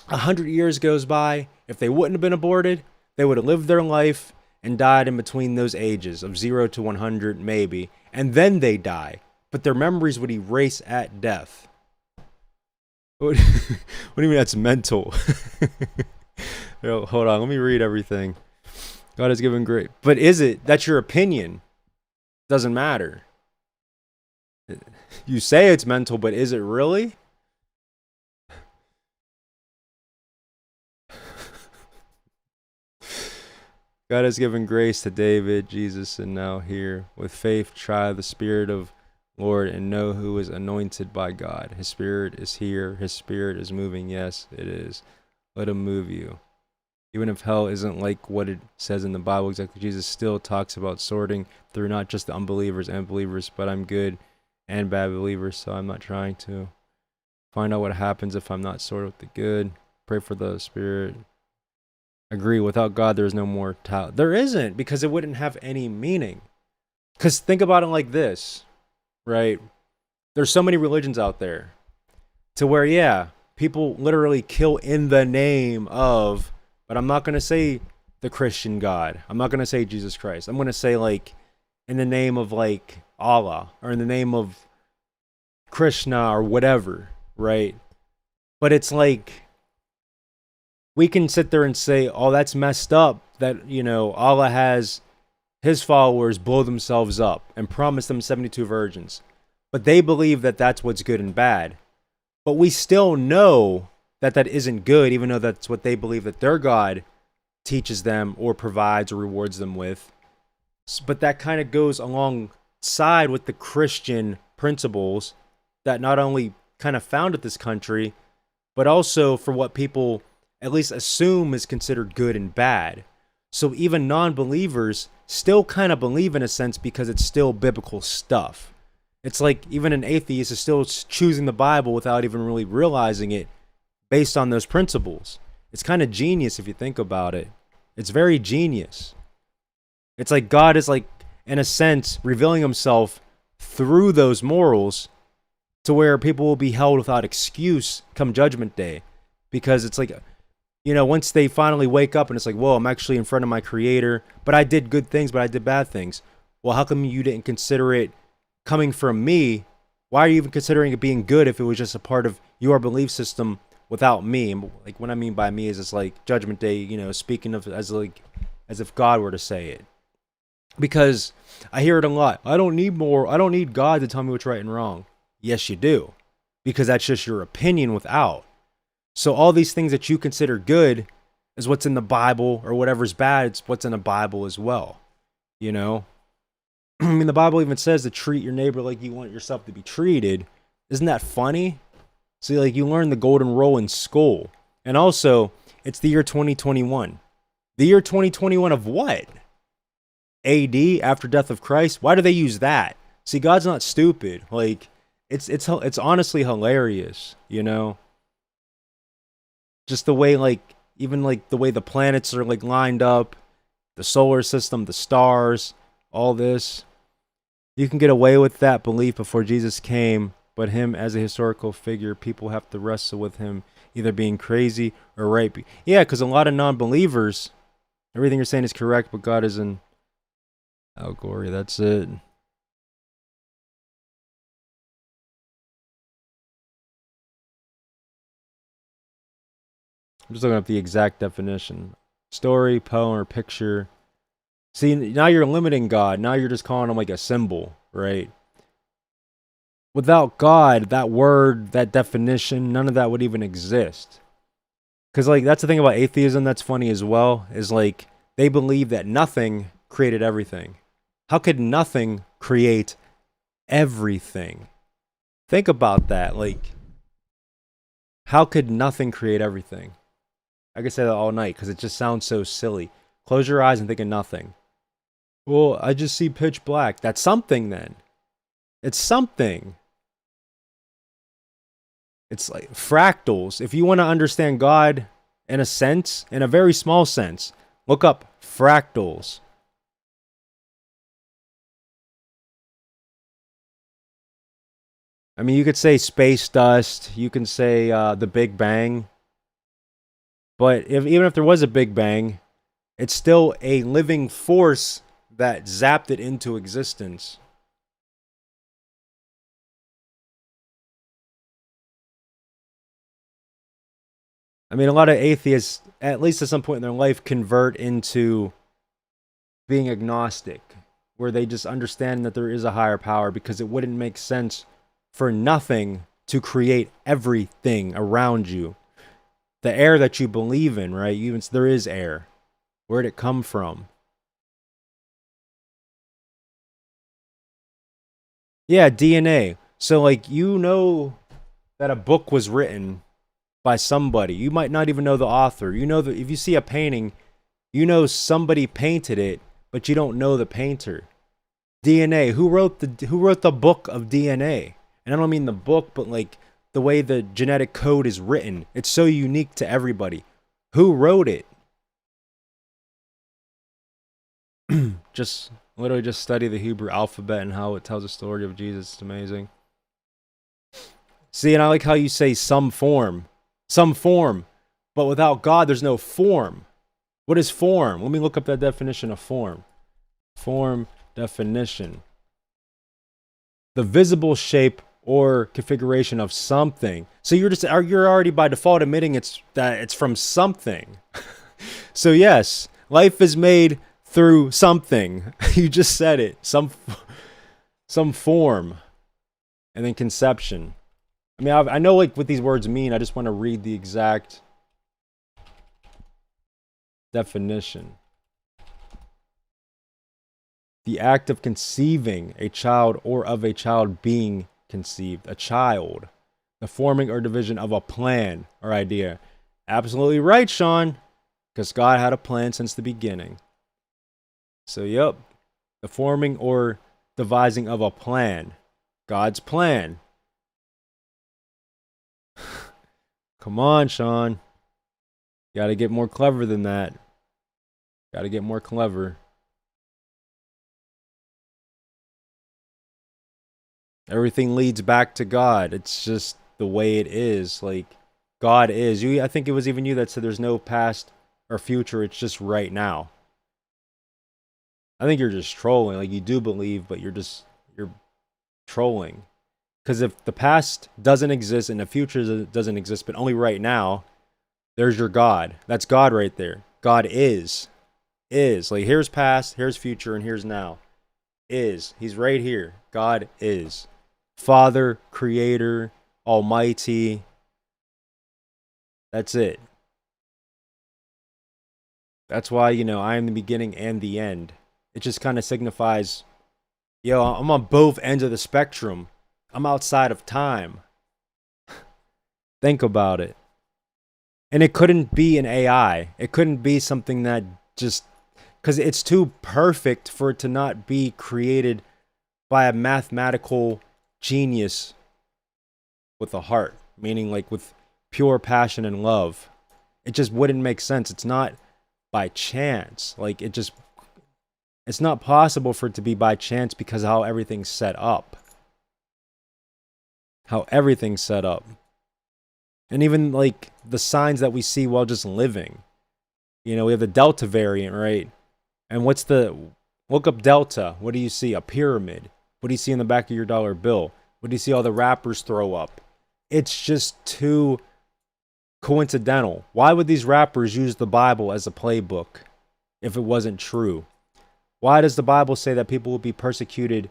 100 years goes by. If they wouldn't have been aborted, they would have lived their life and died in between those ages of 0 to 100, maybe. And then they die. But their memories would erase at death. What do you mean that's mental? Yo, hold on, let me read everything. God has given great. But is it? That's your opinion. Doesn't matter. You say it's mental, but is it really? God has given grace to David, Jesus, and now here. With faith, try the Spirit of Lord and know who is anointed by God. His Spirit is here. His Spirit is moving. Yes, it is. Let him move you. Even if hell isn't like what it says in the Bible exactly, Jesus still talks about sorting through not just the unbelievers and believers, but I'm good and bad believers, so I'm not trying to find out what happens if I'm not sorted with the good. Pray for the Spirit. Agree, without God, there is no mortality. There isn't, because it wouldn't have any meaning. Because think about it like this, right? There's so many religions out there to where, yeah, people literally kill in the name of, but I'm not going to say the Christian God. I'm not going to say Jesus Christ. I'm going to say, like, in the name of, like, Allah, or in the name of Krishna or whatever, right? But it's like, we can sit there and say, oh, that's messed up that, Allah has his followers blow themselves up and promise them 72 virgins. But they believe that that's what's good and bad. But we still know that that isn't good, even though that's what they believe that their God teaches them or provides or rewards them with. But that kind of goes alongside with the Christian principles that not only kind of founded this country, but also for what people at least assume is considered good and bad. So even non-believers still kind of believe in a sense because it's still biblical stuff. It's like even an atheist is still choosing the Bible without even really realizing it based on those principles. It's kind of genius if you think about it. It's very genius. It's like God is like, in a sense, revealing himself through those morals to where people will be held without excuse come judgment day. Because it's like, once they finally wake up and it's like, whoa, I'm actually in front of my creator, but I did good things, but I did bad things. Well, how come you didn't consider it coming from me? Why are you even considering it being good if it was just a part of your belief system without me? Like, what I mean by me is it's like judgment day, speaking of as if God were to say it. Because I hear it a lot. I don't need God to tell me what's right and wrong. Yes, you do. Because that's just your opinion without. So all these things that you consider good is what's in the Bible, or whatever's bad, it's what's in the Bible as well. I mean, the Bible even says to treat your neighbor like you want yourself to be treated. Isn't that funny? See, like, you learn the golden rule in school. And also, it's the year 2021. The year 2021 of what? AD, after death of Christ? Why do they use that? See, God's not stupid. Like, it's honestly hilarious, Just the way, like, even like the way the planets are like lined up, the solar system, the stars, all this. You can get away with that belief before Jesus came, but him as a historical figure, people have to wrestle with him either being crazy or right. Yeah, because a lot of non-believers, everything you're saying is correct, but God is in allegory. That's it. I'm just looking up the exact definition. Story, poem, or picture. See, now you're limiting God. Now you're just calling him like a symbol, right? Without God, that word, that definition, none of that would even exist. Because, like, that's the thing about atheism that's funny as well, is like, they believe that nothing created everything. How could nothing create everything? Think about that. Like, how could nothing create everything? I could say that all night because it just sounds so silly. Close your eyes and think of nothing. Well, I just see pitch black. That's something then. It's something. It's like fractals. If you want to understand God in a sense, in a very small sense, look up fractals. I mean, you could say space dust. You can say the Big Bang. But even if there was a Big Bang, it's still a living force that zapped it into existence. I mean, a lot of atheists, at least at some point in their life, convert into being agnostic, where they just understand that there is a higher power, because it wouldn't make sense for nothing to create everything around you. The air that you believe in, right? There is air. Where'd it come from? Yeah, DNA. So, like, that a book was written by somebody. You might not even know the author. That if you see a painting, somebody painted it, but you don't know the painter. DNA. Who wrote the book of DNA? And I don't mean the book, but like the way the genetic code is written. It's so unique to everybody. Who wrote it? Literally just study the Hebrew alphabet and how it tells the story of Jesus. It's amazing. See, and I like how you say some form. But without God, there's no form. What is form? Let me look up that definition of form. Form definition. The visible shape or configuration of something. So you're already by default admitting it's from something. So yes, life is made through something. You just said it. Some form, and then conception. I mean, I know like what these words mean. I just want to read the exact definition. The act of conceiving a child or of a child being conceived. A child. The forming or division of a plan or idea. Absolutely right, Sean. Because God had a plan since the beginning. So, yep. The forming or devising of a plan. God's plan. Come on, Sean. You gotta get more clever than that. Gotta get more clever. Everything leads back to God. It's just the way it is. Like, God is. I think it was even you that said there's no past or future. It's just right now. I think you're just trolling. Like, you do believe, but you're trolling. Because if the past doesn't exist and the future doesn't exist, but only right now, there's your God. That's God right there. God is. Like, here's past, here's future, and here's now. Is. He's right here. God is. Father, Creator, Almighty. That's it. That's why, I am the beginning and the end. It just kind of signifies, I'm on both ends of the spectrum. I'm outside of time. Think about it. And it couldn't be an AI. It couldn't be something that just... Because it's too perfect for it to not be created by a mathematical genius with a heart. Meaning like with pure passion and love. It just wouldn't make sense. It's not by chance. Like it's not possible for it to be by chance because of how everything's set up. And even like the signs that we see while just living. We have the Delta variant, right? And look up Delta. What do you see? A pyramid. What do you see in the back of your dollar bill? What do you see all the rappers throw up? It's just too coincidental. Why would these rappers use the Bible as a playbook if it wasn't true? Why does the Bible say that people will be persecuted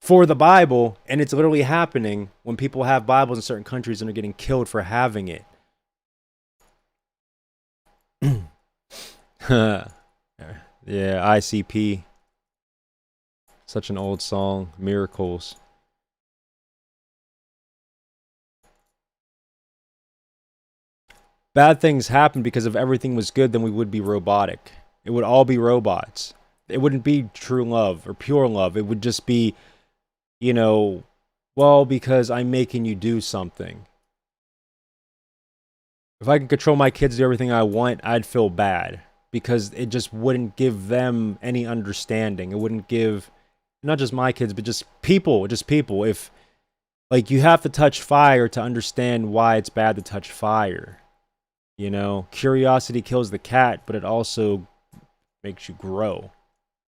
for the Bible, and it's literally happening when people have Bibles in certain countries and are getting killed for having it? Yeah, ICP. Such an old song. Miracles. Bad things happen because if everything was good, then we would be robotic. It would all be robots. It wouldn't be true love or pure love. It would just be, because I'm making you do something. If I could control my kids to do everything I want, I'd feel bad. Because it just wouldn't give them any understanding. It wouldn't give, not just my kids, but just people. If, like, you have to touch fire to understand why it's bad to touch fire. Curiosity kills the cat, but it also makes you grow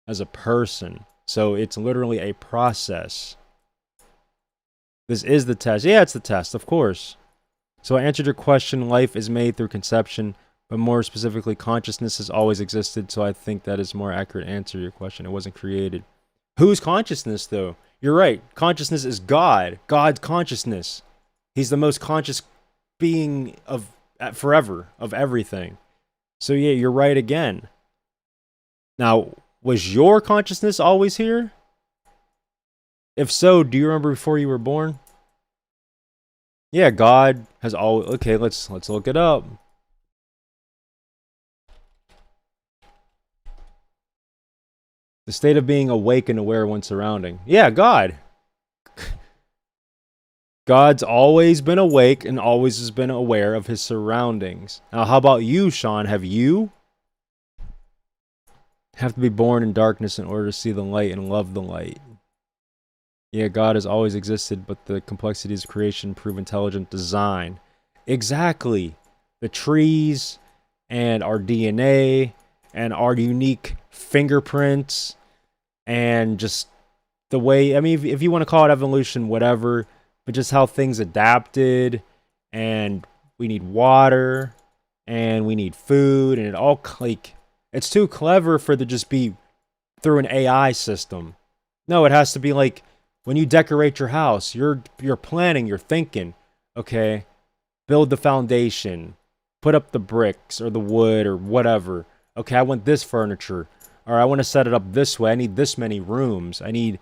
as a person. So it's literally a process. This is the test. Yeah, it's the test, of course. So I answered your question. Life is made through conception, but more specifically, consciousness has always existed. So I think that is a more accurate answer to your question. It wasn't created. Whose consciousness, though? You're right. Consciousness is God. God's consciousness. He's the most conscious being of forever, of everything. So yeah, you're right again. Now, was your consciousness always here? If so, do you remember before you were born? Yeah, God has always... Okay, let's look it up. The state of being awake and aware of one's surrounding. Yeah, God. God's always been awake and always has been aware of his surroundings. Now, how about you, Sean? Have you have to be born in darkness in order to see the light and love the light? Yeah, God has always existed, but the complexities of creation prove intelligent design. Exactly. The trees and our DNA and our unique fingerprints and just the way, if you want to call it evolution, whatever, but just how things adapted, and we need water, and we need food, and it all like it's too clever for it to just be through an AI system. No, it has to be like when you decorate your house, you're planning, you're thinking, okay, build the foundation, put up the bricks or the wood or whatever. Okay, I want this furniture. Or I want to set it up this way. I need this many rooms. I need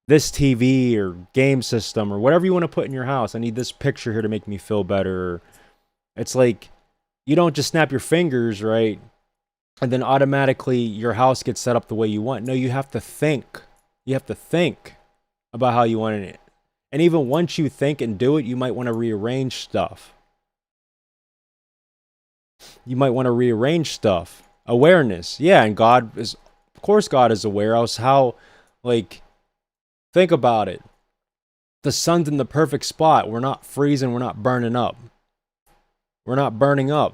this TV or game system or whatever you want to put in your house. I need this picture here to make me feel better. It's like you don't just snap your fingers, right? And then automatically your house gets set up the way you want. No, you have to think. You have to think about how you want it. And even once you think and do it, you might want to rearrange stuff. You might want to rearrange stuff. Awareness. Yeah, and God is, of course God is aware. Else how, like, think about it. The sun's in the perfect spot. We're not freezing. We're not burning up. We're not burning up.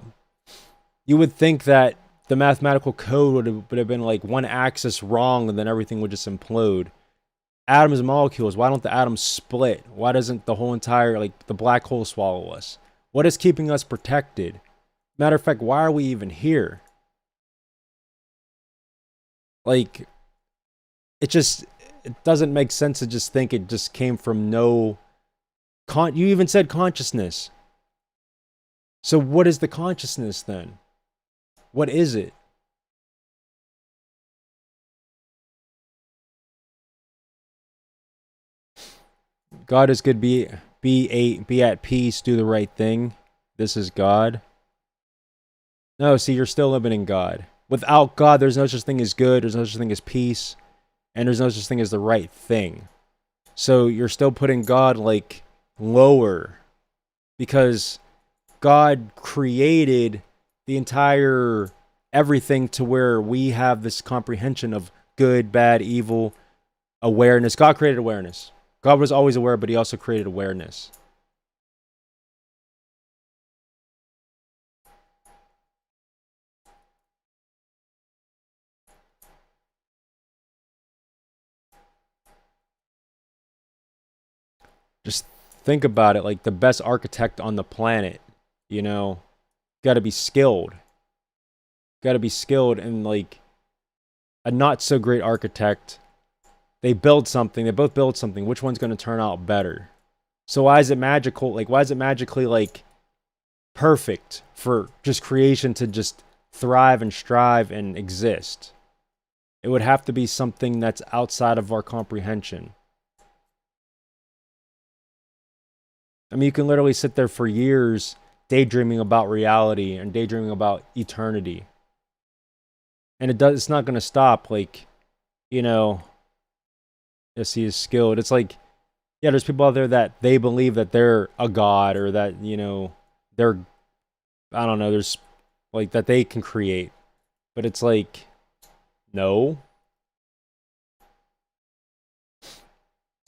You would think that the mathematical code would have been like one axis wrong and then everything would just implode. Atoms and molecules, why don't the atoms split? Why doesn't the whole entire, like, the black hole swallow us? What is keeping us protected? Matter of fact, why are we even here? Like, it doesn't make sense to just think it just came from no... You even said consciousness. So what is the consciousness then? What is it? God is good. Be at peace. Do the right thing. This is God. No, see, you're still limiting God. Without God, there's no such thing as good. There's no such thing as peace, and there's no such thing as the right thing. So you're still putting God like lower, because God created the entire everything to where we have this comprehension of good, bad, evil, awareness. God created awareness. God was always aware, but he also created awareness. Just think about it, like the best architect on the planet, you know, got to be skilled. Got to be skilled, and like a not so great architect, they build something, they both build something, which one's going to turn out better? So why is it magical? Like, why is it magically like perfect for just creation to just thrive and strive and exist? It would have to be something that's outside of our comprehension. I mean, you can literally sit there for years daydreaming about reality and daydreaming about eternity. And it's not going to stop. Like, you know, yes, he is skilled. It's like, yeah, there's people out there that they believe that they're a god, or that, you know, they're, I don't know, there's like that they can create. But it's like, no.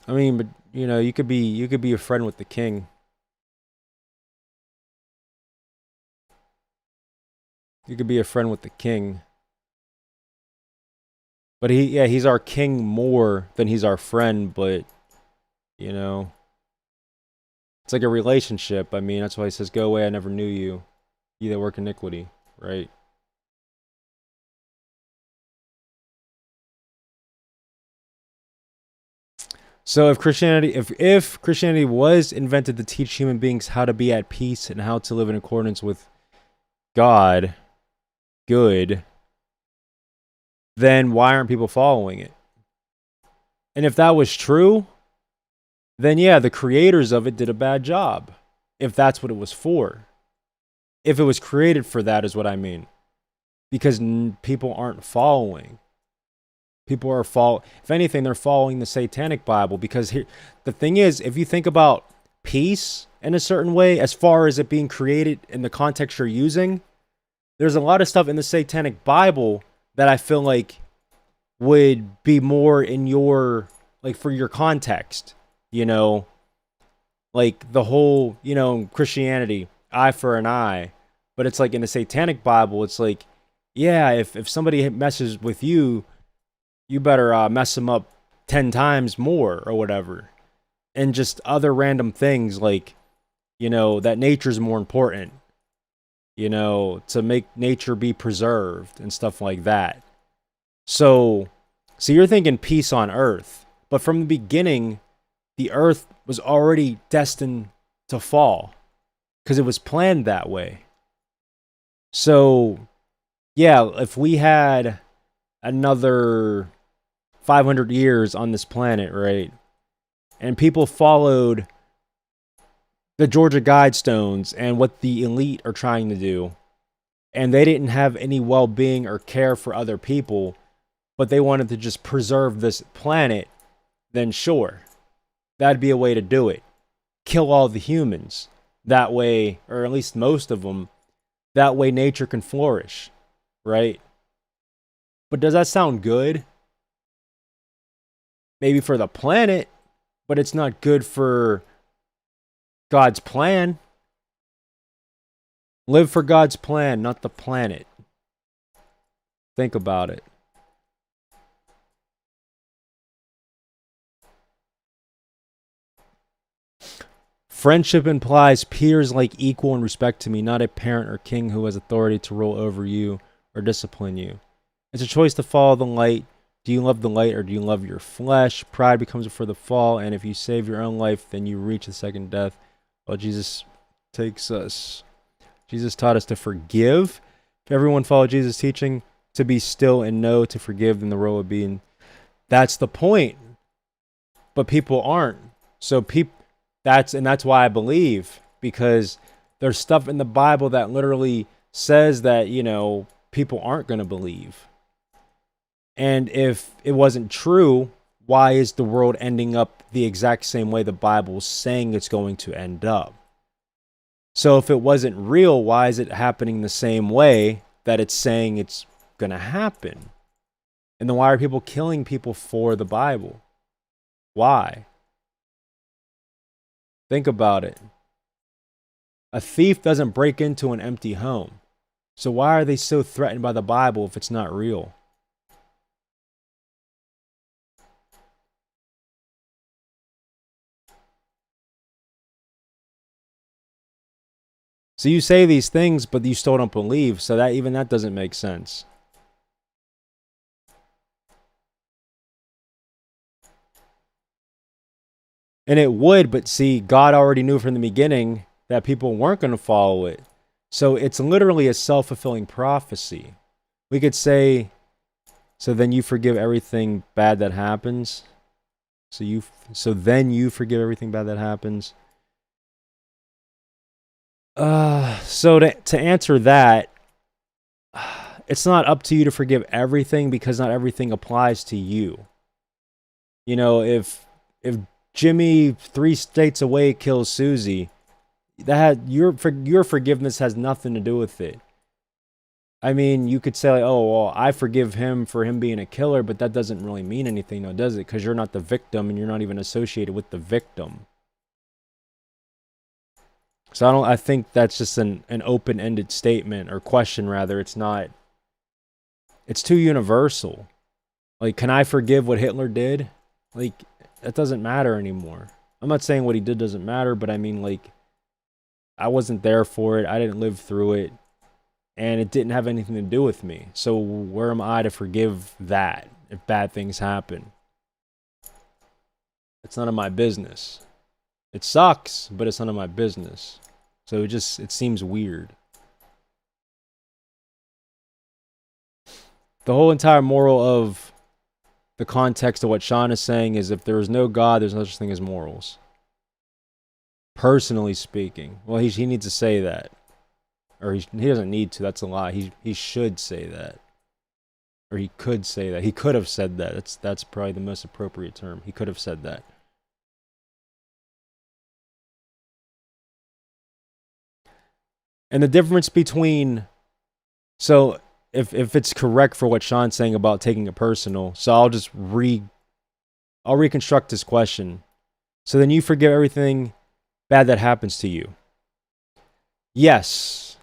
I mean, but you know, you could be a friend with the king. You could be a friend with the king. But he's our king more than he's our friend, but you know, it's like a relationship. I mean, that's why he says, "Go away, I never knew you, ye that work iniquity," right? So if Christianity was invented to teach human beings how to be at peace and how to live in accordance with God, good, then why aren't people following it? And if that was true, then yeah, the creators of it did a bad job. If that's what it was for. If it was created for that, is what I mean. Because people aren't following. People are if anything, they're following the Satanic Bible. Because the thing is, if you think about peace in a certain way, as far as it being created in the context you're using, there's a lot of stuff in the Satanic Bible that I feel like would be more in your, like, for your context, you know, like the whole, you know, Christianity, eye for an eye. But it's like in the Satanic Bible, it's like, yeah, if somebody messes with you, you better mess them up 10 times more or whatever. and just other random things like, that nature's more important, to make nature be preserved and stuff like that. So you're thinking peace on earth, but from the beginning, the earth was already destined to fall because it was planned that way. So, yeah, if we had another 500 years on this planet, right, and people followed the Georgia Guidestones and what the elite are trying to do, and they didn't have any well-being or care for other people, but they wanted to just preserve this planet, then sure, that'd be a way to do it. Kill all the humans. That way, or at least most of them, that way nature can flourish, right? But does that sound good? Maybe for the planet, but it's not good for God's plan. Live for God's plan, not the planet. Think about it. Friendship implies peers like equal in respect to me, not a parent or king who has authority to rule over you or discipline you. It's a choice to follow the light. Do you love the light or do you love your flesh? Pride becomes before the fall, and if you save your own life, then you reach the second death. Well, Jesus takes us. Jesus taught us to forgive. If everyone followed Jesus' teaching, to be still and know to forgive, then the role would be. That's the point. But people aren't. So that's why I believe, because there's stuff in the Bible that literally says that, people aren't going to believe. And if it wasn't true, why is the world ending up the exact same way the Bible's saying it's going to end up? So if it wasn't real, why is it happening the same way that it's saying it's going to happen? And then why are people killing people for the Bible? Why? Think about it. A thief doesn't break into an empty home. So why are they so threatened by the Bible if it's not real? So you say these things, but you still don't believe. So that doesn't make sense. And it would, but see, God already knew from the beginning that people weren't going to follow it. So it's literally a self-fulfilling prophecy. We could say, so then you forgive everything bad that happens. So then you forgive everything bad that happens. So to answer that, it's not up to you to forgive everything because not everything applies to you. If Jimmy 3 states away kills Susie, your forgiveness has nothing to do with it. I mean, you could say, like, oh, well, I forgive him for him being a killer, but that doesn't really mean anything, though, does it? Because you're not the victim and you're not even associated with the victim. So I think that's just an open-ended statement or question, rather. It's too universal. Like, can I forgive what Hitler did? Like, that doesn't matter anymore. I'm not saying what he did doesn't matter, but I mean, like, I wasn't there for it. I didn't live through it. And it didn't have anything to do with me. So where am I to forgive that if bad things happen? It's none of my business. It sucks, but it's none of my business. So it seems weird. The whole entire moral of the context of what Sean is saying is if there is no God, there's no such thing as morals. Personally speaking. Well, he needs to say that. Or he doesn't need to. That's a lie. He should say that. Or he could say that. He could have said that. That's probably the most appropriate term. He could have said that. And the difference between... So, if it's correct for what Sean's saying about taking it personal, so I'll reconstruct this question. So then you forgive everything bad that happens to you. Yes.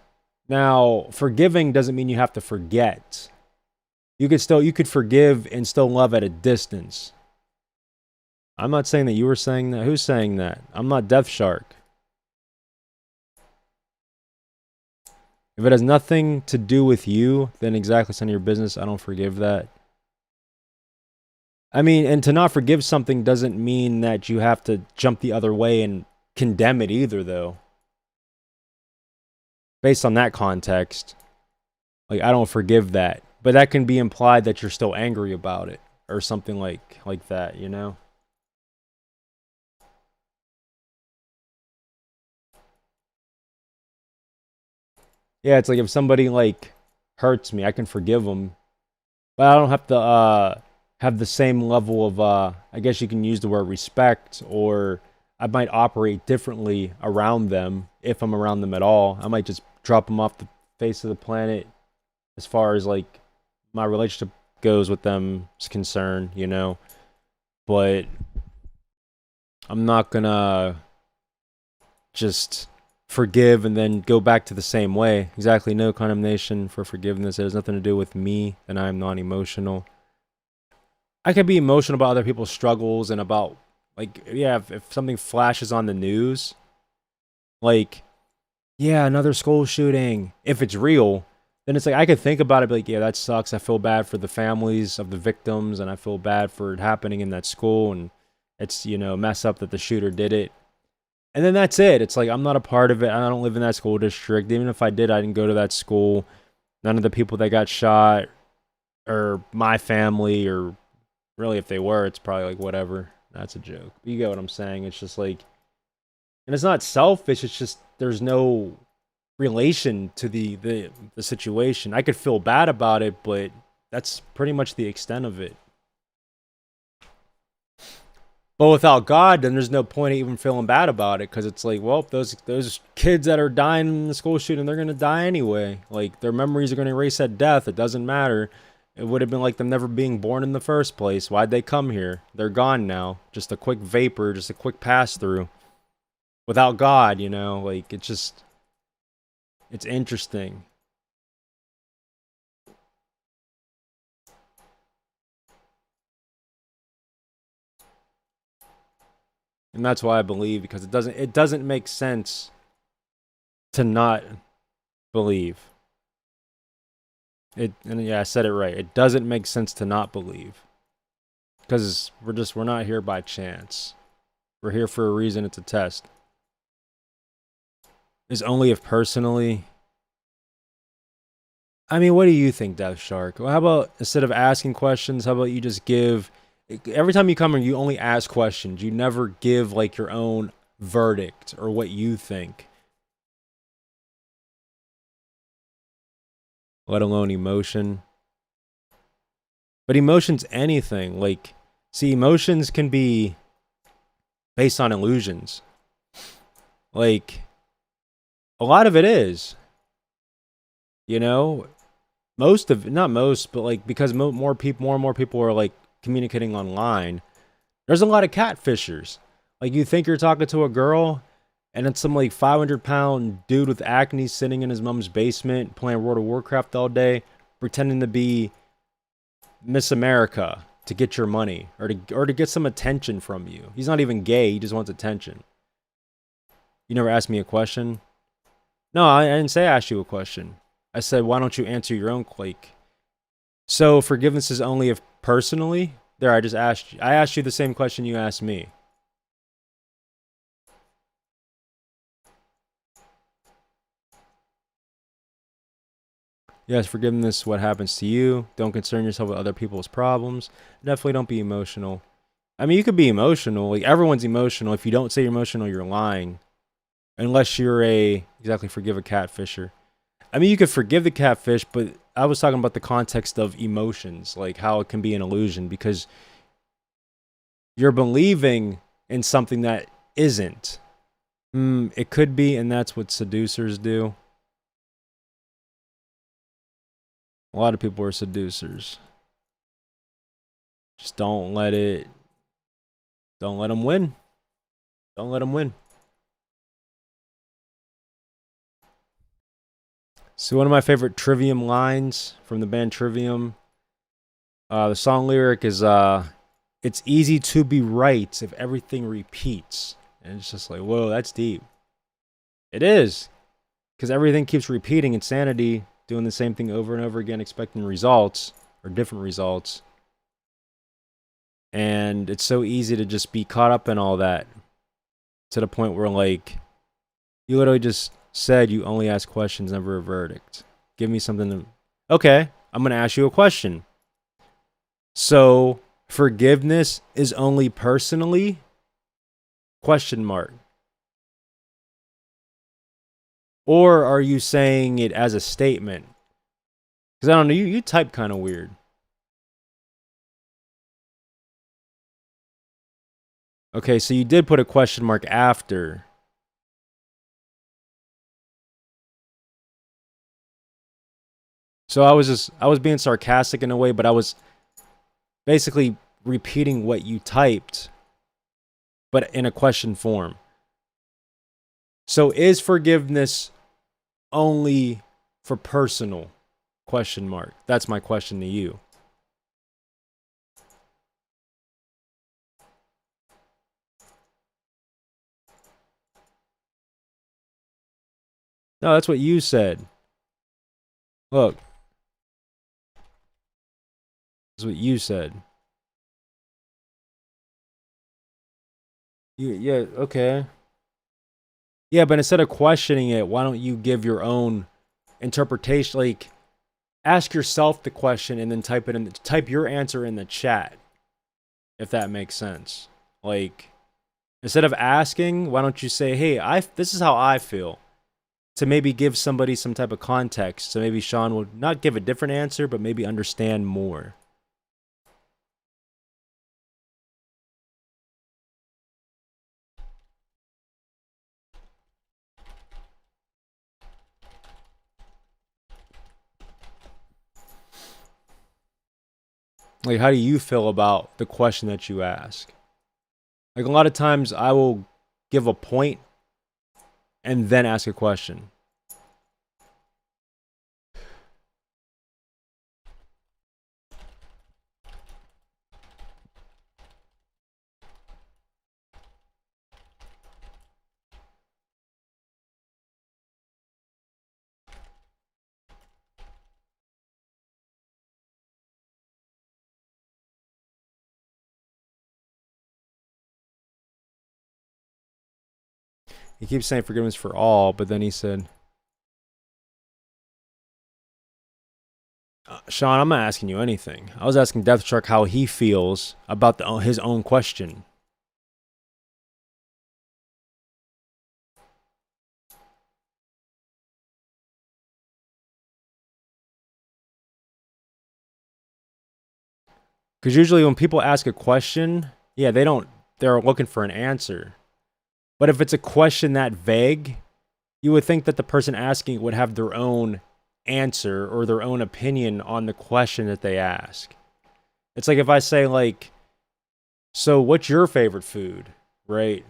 Now, forgiving doesn't mean you have to forget. You could forgive and still love at a distance. I'm not saying that you were saying that. Who's saying that? I'm not Death Shark. If it has nothing to do with you, then exactly it's none of your business. I don't forgive that. I mean, and to not forgive something doesn't mean that you have to jump the other way and condemn it either, though. Based on that context, like, I don't forgive that. But that can be implied that you're still angry about it or something like that, you know? Yeah, it's like if somebody like hurts me, I can forgive them, but I don't have to have the same level of I guess you can use the word respect, or I might operate differently around them if I'm around them at all. I might just drop them off the face of the planet as far as like my relationship goes with them is concerned, you know. But I'm not gonna just forgive and then go back to the same way. Exactly, no condemnation for forgiveness. It has nothing to do with me, and I'm non-emotional. I can be emotional about other people's struggles and about, like, yeah, if something flashes on the news, like, yeah, another school shooting. If it's real, then it's like I could think about it, be like, yeah, that sucks. I feel bad for the families of the victims, and I feel bad for it happening in that school, and it's, you know, mess up that the shooter did it. And then that's it. It's like I'm not a part of it. I don't live in that school district. Even if I did, I didn't go to that school. None of the people that got shot or my family, or really if they were, it's probably like whatever. That's a joke. You get what I'm saying? It's just like, and it's not selfish. It's just there's no relation to the situation. I could feel bad about it, but that's pretty much the extent of it. But without God, then there's no point of even feeling bad about it, because it's like, well, those kids that are dying in the school shooting, they're gonna die anyway. Like, their memories are gonna erase at death. It doesn't matter. It would have been like them never being born in the first place. Why'd they come here? They're gone now. Just a quick vapor, just a quick pass through. Without God, you know, like it's interesting. And that's why I believe, because it doesn't make sense to not believe. And yeah, I said it right. It doesn't make sense to not believe, because we're not here by chance. We're here for a reason. It's a test. Is only if personally. I mean, what do you think, Death Shark? Well, how about instead of asking questions, how about you just give, every time you come here, you only ask questions. You never give like your own verdict or what you think, let alone emotion. But emotion's anything. Like, see, emotions can be based on illusions. Like, a lot of it is, you know, most of, not most, but like, because more and more people are like communicating online, there's a lot of catfishers. Like, you think you're talking to a girl, and it's some like 500-pound dude with acne sitting in his mom's basement playing World of Warcraft all day, pretending to be Miss America to get your money, or to get some attention from you. He's not even gay, he just wants attention. You never asked me a question. No, I didn't say I asked you a question. I said, why don't you answer your own, like, so forgiveness is only if personally? There, I just asked you. I asked you the same question you asked me. Yes, forgiveness is what happens to you. Don't concern yourself with other people's problems. Definitely don't be emotional. I mean, you could be emotional. Like, everyone's emotional. If you don't say you're emotional, you're lying. Unless you're exactly, forgive a catfisher. I mean, you could forgive the catfish, but I was talking about the context of emotions, like how it can be an illusion, because you're believing in something that isn't. It could be, and that's what seducers do. A lot of people are seducers. Just don't let them win. Don't let them win. So one of my favorite Trivium lines from the band Trivium, the song lyric is It's easy to be right if everything repeats. And it's just like, whoa, that's deep. It is. Because everything keeps repeating. Insanity, doing the same thing over and over again, expecting results or different results. And it's so easy to just be caught up in all that to the point where, like, you literally just said you only ask questions, never a verdict. Give me something to... Okay, I'm going to ask you a question. So, forgiveness is only personally? Question mark. Or are you saying it as a statement? Because I don't know, you type kind of weird. Okay, so you did put a question mark after. So I was being sarcastic in a way, but I was basically repeating what you typed, but in a question form. So is forgiveness only for personal? Question mark. That's my question to you. No, that's what you said. Look. That's what you said. Yeah, okay. Yeah, but instead of questioning it, why don't you give your own interpretation? Like, ask yourself the question and then type your answer in the chat, if that makes sense. Like, instead of asking, why don't you say, "Hey, this is how I feel," to maybe give somebody some type of context. So maybe Sean will not give a different answer, but maybe understand more. Like, how do you feel about the question that you ask? Like, a lot of times I will give a point and then ask a question. He keeps saying forgiveness for all, but then he said, Sean, I'm not asking you anything. I was asking Death Shark how he feels about his own question. Because usually when people ask a question, yeah, they're looking for an answer. But if it's a question that vague, you would think that the person asking it would have their own answer or their own opinion on the question that they ask. It's like if I say, like, so what's your favorite food, right?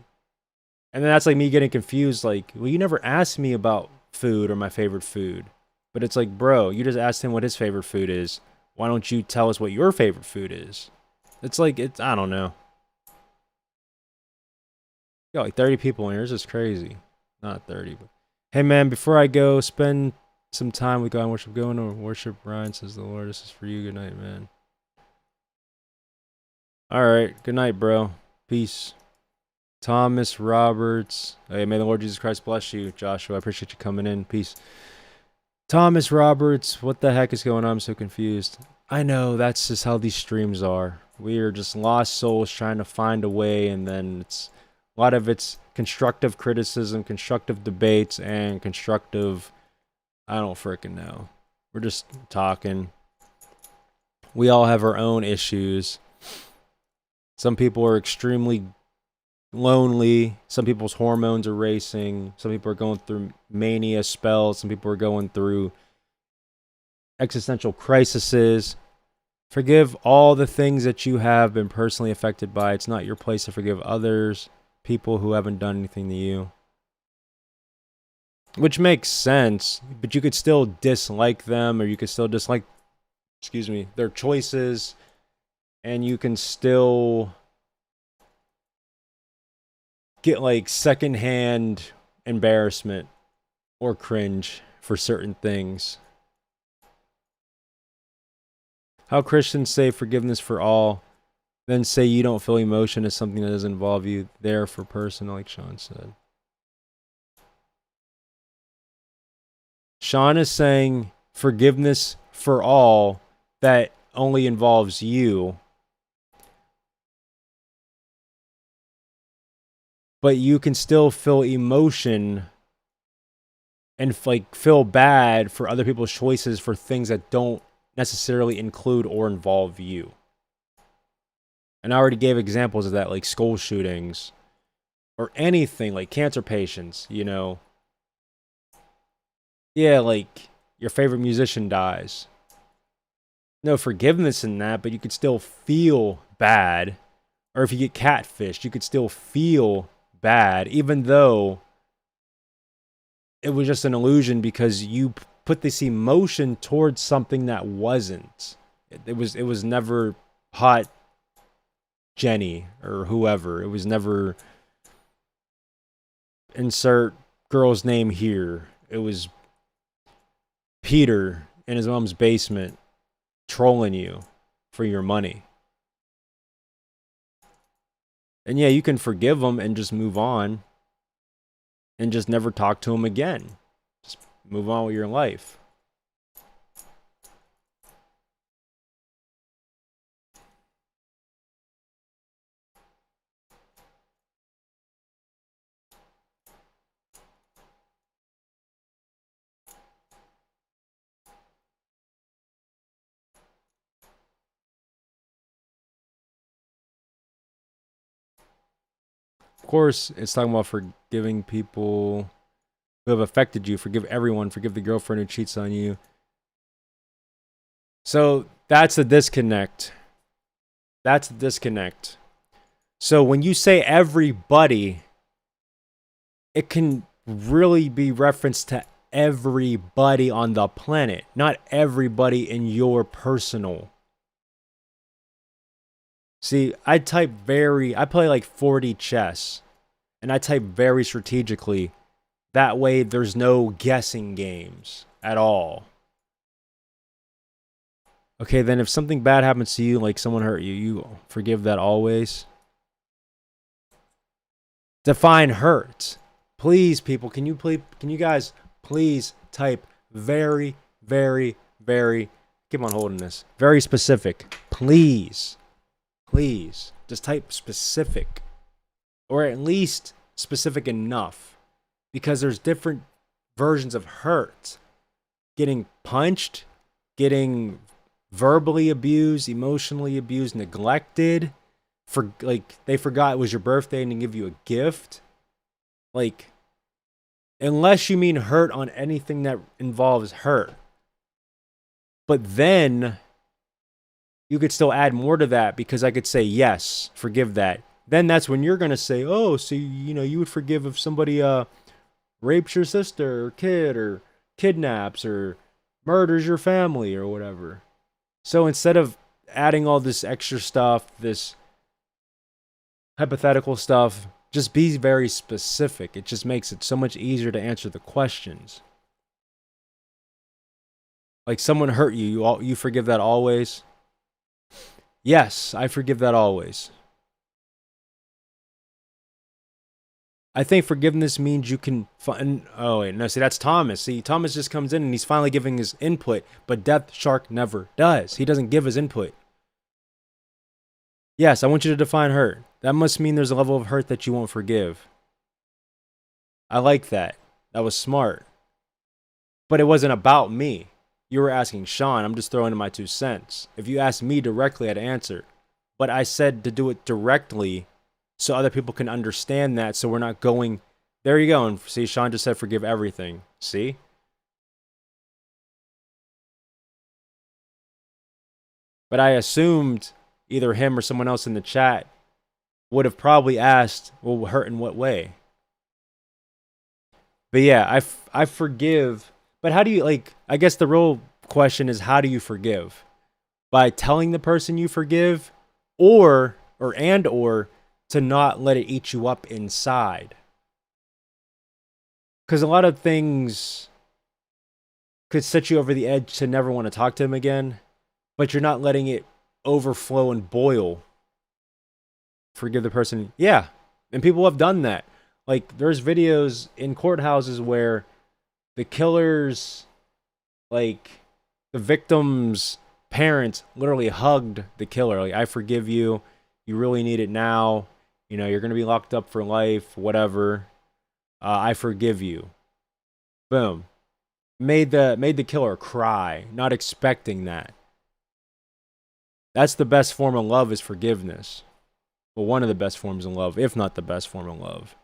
And then that's like me getting confused, like, well, you never asked me about food or my favorite food. But it's like, bro, you just asked him what his favorite food is. Why don't you tell us what your favorite food is? It's like, I don't know. Got like 30 people in here. This is crazy. Not 30, but hey, man, before I go, spend some time with God and worship. Going to worship. Ryan says the Lord. This is for you. Good night, man. All right. Good night, bro. Peace. Thomas Roberts. Hey, may the Lord Jesus Christ bless you, Joshua. I appreciate you coming in. Peace. Thomas Roberts. What the heck is going on? I'm so confused. I know. That's just how these streams are. We are just lost souls trying to find a way, and then a lot of it's constructive criticism, constructive debates, and constructive, I don't freaking know. We're just talking. We all have our own issues. Some people are extremely lonely. Some people's hormones are racing. Some people are going through mania spells. Some people are going through existential crises. Forgive all the things that you have been personally affected by. It's not your place to forgive others. People who haven't done anything to you. Which makes sense, but you could still dislike them, or you could still dislike, their choices. and you can still get like secondhand embarrassment or cringe for certain things. How Christians say forgiveness for all, then say you don't feel emotion as something that doesn't involve you there for person, like Sean said. Sean is saying forgiveness for all that only involves you, but you can still feel emotion and like feel bad for other people's choices for things that don't necessarily include or involve you. And I already gave examples of that, like school shootings or anything, like cancer patients, you know. Yeah, like your favorite musician dies. No forgiveness in that, but you could still feel bad. Or if you get catfished, you could still feel bad, even though it was just an illusion because you put this emotion towards something that wasn't. It was never hot Jenny or whoever. It was never insert girl's name here. It was Peter in his mom's basement trolling you for your money. And yeah, you can forgive him and just move on and just never talk to him again. Just move on with your life. Of course, it's talking about forgiving people who have affected you. Forgive everyone. Forgive the girlfriend who cheats on you. So that's the disconnect. That's the disconnect. So when you say everybody, it can really be referenced to everybody on the planet, not everybody in your personal. See, I play like 40 chess, and I type very strategically. That way, there's no guessing games at all. Okay, then if something bad happens to you, like someone hurt you, you forgive that always. Define hurt. Please, people, can you guys please type very, very, very, keep on holding this, very specific. Please. Please, just type specific, or at least specific enough, because there's different versions of hurt. Getting punched, getting verbally abused, emotionally abused, neglected, for like they forgot it was your birthday and to give you a gift. Like, unless you mean hurt on anything that involves hurt. But then you could still add more to that, because I could say, yes, forgive that. Then that's when you're going to say, oh, so, you know, you would forgive if somebody rapes your sister or kid or kidnaps or murders your family or whatever. So instead of adding all this extra stuff, this hypothetical stuff, just be very specific. It just makes it so much easier to answer the questions. Like someone hurt you, you forgive that always? Yes, I forgive that always. I think forgiveness means you can find. Oh, wait, no, see, that's Thomas. See, Thomas just comes in and he's finally giving his input, but Death Shark never does. He doesn't give his input. Yes, I want you to define hurt. That must mean there's a level of hurt that you won't forgive. I like that. That was smart. But it wasn't about me. You were asking Sean. I'm just throwing in my 2 cents. If you asked me directly, I'd answer. But I said to do it directly so other people can understand that, so we're not going... There you go. And see, Sean just said forgive everything. See? But I assumed either him or someone else in the chat would have probably asked, well, hurt in what way? But yeah, I forgive. But how do you, like, I guess the real question is, how do you forgive? By telling the person you forgive, or to not let it eat you up inside. Because a lot of things could set you over the edge to never want to talk to him again, but you're not letting it overflow and boil. Forgive the person. Yeah. And people have done that. Like, there's videos in courthouses where the killers, like, the victim's parents literally hugged the killer. Like, I forgive you. You really need it now. You know, you're going to be locked up for life, whatever. I forgive you. Boom. Made the killer cry, not expecting that. That's the best form of love, is forgiveness. Well, one of the best forms of love, if not the best form of love.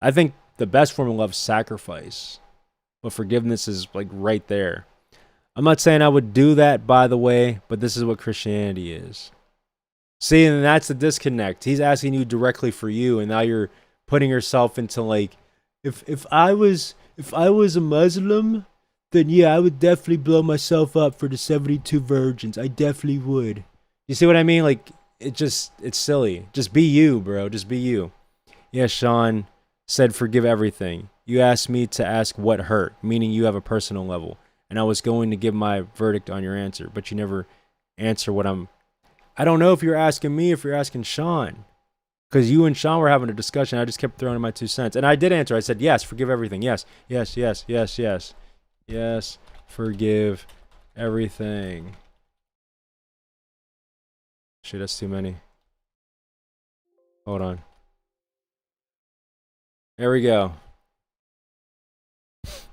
I think the best form of love is sacrifice. But forgiveness is like right there. I'm not saying I would do that, by the way, but this is what Christianity is. See, and that's the disconnect. He's asking you directly for you, and now you're putting yourself into like, if I was a Muslim, then yeah, I would definitely blow myself up for the 72 virgins. I definitely would. You see what I mean? Like, it's silly. Just be you, bro. Just be you. Yeah, Sean said forgive everything. You asked me to ask what hurt, meaning you have a personal level. And I was going to give my verdict on your answer, but you never answer what I don't know if you're asking me, if you're asking Sean. Because you and Sean were having a discussion. I just kept throwing in my 2 cents. And I did answer. I said, yes, forgive everything. Yes, yes, yes, yes, yes. Yes, forgive everything. Shit, that's too many. Hold on. There we go.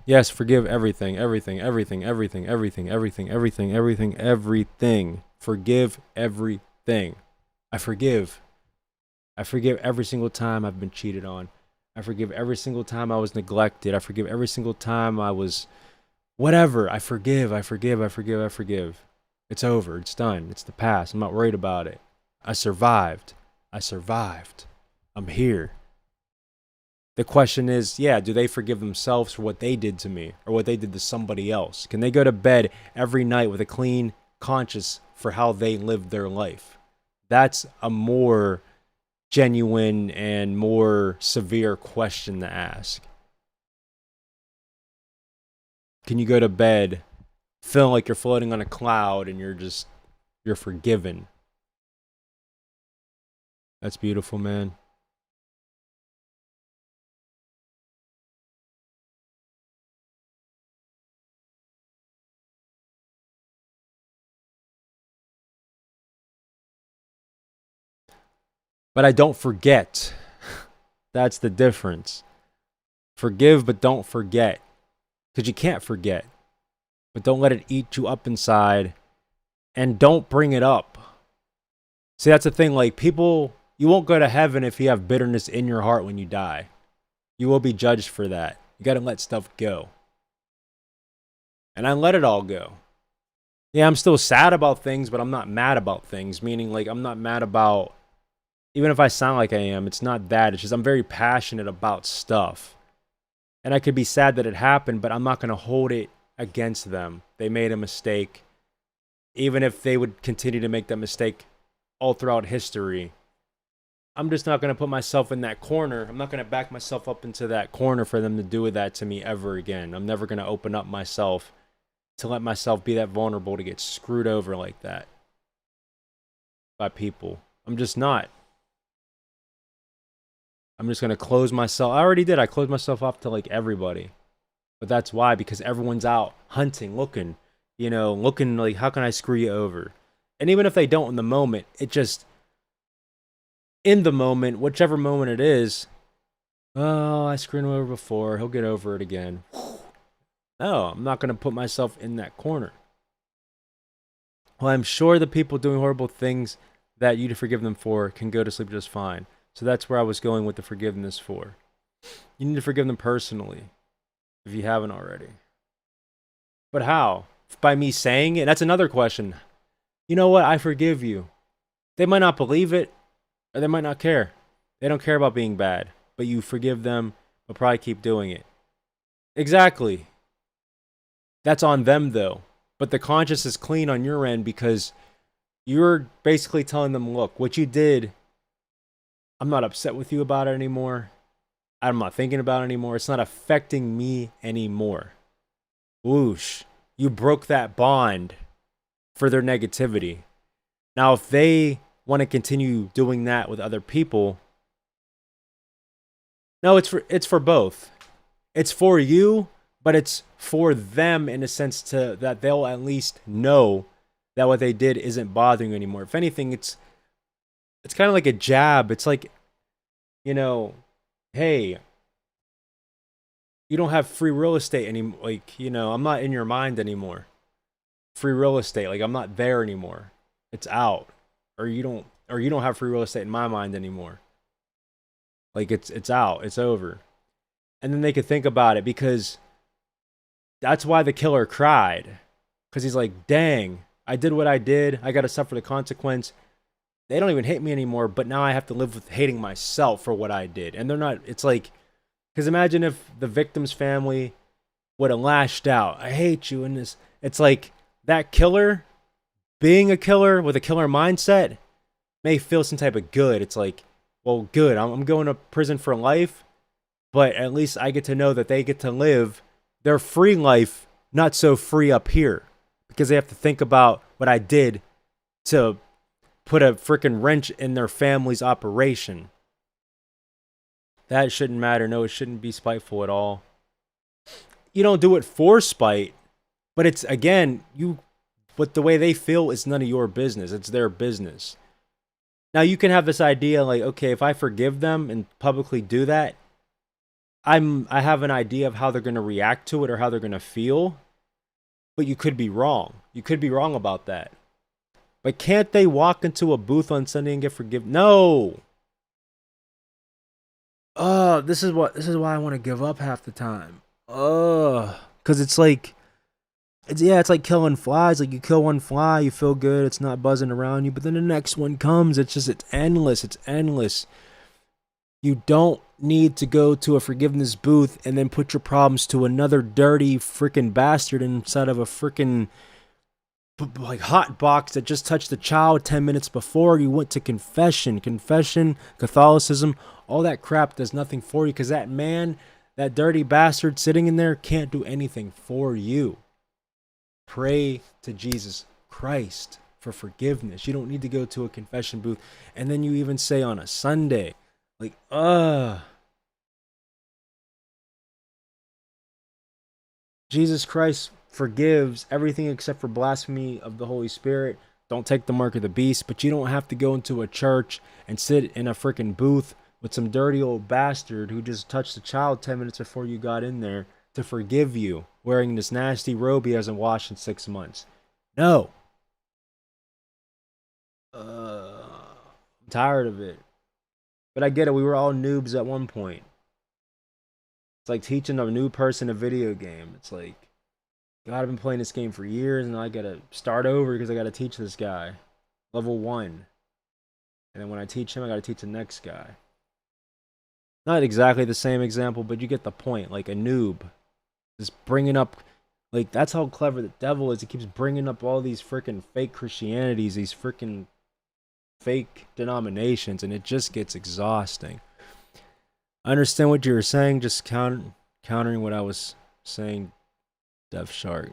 Yes, forgive everything, everything, everything, everything, everything, everything, everything, everything, everything. Forgive everything. I forgive. I forgive every single time I've been cheated on. I forgive every single time I was neglected. I forgive every single time I was whatever. I forgive, I forgive, I forgive, I forgive. It's over. It's done. It's the past. I'm not worried about it. I survived. I survived. I'm here. The question is, yeah, do they forgive themselves for what they did to me or what they did to somebody else? Can they go to bed every night with a clean conscience for how they lived their life? That's a more genuine and more severe question to ask. Can you go to bed feeling like you're floating on a cloud and you're forgiven? That's beautiful, man. But I don't forget. That's the difference. Forgive, but don't forget. Because you can't forget. But don't let it eat you up inside. And don't bring it up. See, that's the thing. Like, people, you won't go to heaven if you have bitterness in your heart when you die. You will be judged for that. You got to let stuff go. And I let it all go. Yeah, I'm still sad about things, but I'm not mad about things. Meaning, like, I'm not mad about, even if I sound like I am, it's not that. It's just I'm very passionate about stuff. And I could be sad that it happened, but I'm not going to hold it against them. They made a mistake. Even if they would continue to make that mistake all throughout history, I'm just not going to put myself in that corner. I'm not going to back myself up into that corner for them to do that to me ever again. I'm never going to open up myself to let myself be that vulnerable to get screwed over like that by people. I'm just not. I'm just going to close myself. I already did. I closed myself off to like everybody. But that's why, because everyone's out hunting, looking like, how can I screw you over? And even if they don't in the moment, it just, in the moment, whichever moment it is, oh, I screwed him over before. He'll get over it again. No, I'm not going to put myself in that corner. Well, I'm sure the people doing horrible things that you to forgive them for can go to sleep just fine. So that's where I was going with the forgiveness for. You need to forgive them personally, if you haven't already. But how? By me saying it? That's another question. You know what? I forgive you. They might not believe it, or they might not care. They don't care about being bad. But you forgive them, but probably keep doing it. Exactly. That's on them, though. But the conscience is clean on your end because You're basically telling them, look, what you did, I'm not upset with you about it anymore. I'm not thinking about it anymore. It's not affecting me anymore. Whoosh. You broke that bond for their negativity. Now, if they want to continue doing that with other people, no, it's for both. It's for you, but it's for them in a sense to that they'll at least know that what they did isn't bothering you anymore. If anything, it's kind of like a jab. It's like, you know, hey, you don't have free real estate anymore. Like, I'm not in your mind anymore. Free real estate, like I'm not there anymore. It's out. Or you don't have free real estate in my mind anymore. Like it's out. It's over. And then they could think about it because that's why the killer cried. Because he's like, dang, I did what I did. I got to suffer the consequence. They don't even hate me anymore, but now I have to live with hating myself for what I did. And they're not, it's like, because imagine if the victim's family would have lashed out. I hate you. And this, it's like that killer, being a killer with a killer mindset, may feel some type of good. It's like, well, good. I'm going to prison for life, but at least I get to know that they get to live their free life, not so free up here, because they have to think about what I did to put a freaking wrench in their family's operation. That shouldn't matter. No, it shouldn't be spiteful at all. You don't do it for spite, but it's, again, but the way they feel is none of your business. It's their business. Now you can have this idea like, okay, if I forgive them and publicly do that, I have an idea of how they're going to react to it or how they're going to feel, but you could be wrong. You could be wrong about that. But can't they walk into a booth on Sunday and get forgiven? No. Oh, this is why I want to give up half the time. Because it's like, it's like killing flies. Like you kill one fly, you feel good, it's not buzzing around you, but then the next one comes. It's endless. It's endless. You don't need to go to a forgiveness booth and then put your problems to another dirty freaking bastard inside of a freaking like hot box that just touched the child 10 minutes before you went to confession, Catholicism, all that crap does nothing for you because that man, that dirty bastard sitting in there can't do anything for you. Pray to Jesus Christ for forgiveness. You don't need to go to a confession booth. And then you even say on a Sunday, like, Jesus Christ forgives everything except for blasphemy of the Holy Spirit. Don't take the mark of the beast, but you don't have to go into a church and sit in a freaking booth with some dirty old bastard who just touched a child 10 minutes before you got in there to forgive you, wearing this nasty robe he hasn't washed in 6 months. No. I'm tired of it. But I get it. We were all noobs at one point. It's like teaching a new person a video game. It's like, God, I've been playing this game for years, and I gotta start over because I gotta teach this guy. Level 1. And then when I teach him, I gotta teach the next guy. Not exactly the same example, but you get the point. Like a noob. Just bringing up, like, that's how clever the devil is. He keeps bringing up all these freaking fake Christianities, these freaking fake denominations, and it just gets exhausting. I understand what you were saying, just countering what I was saying, Death Shark.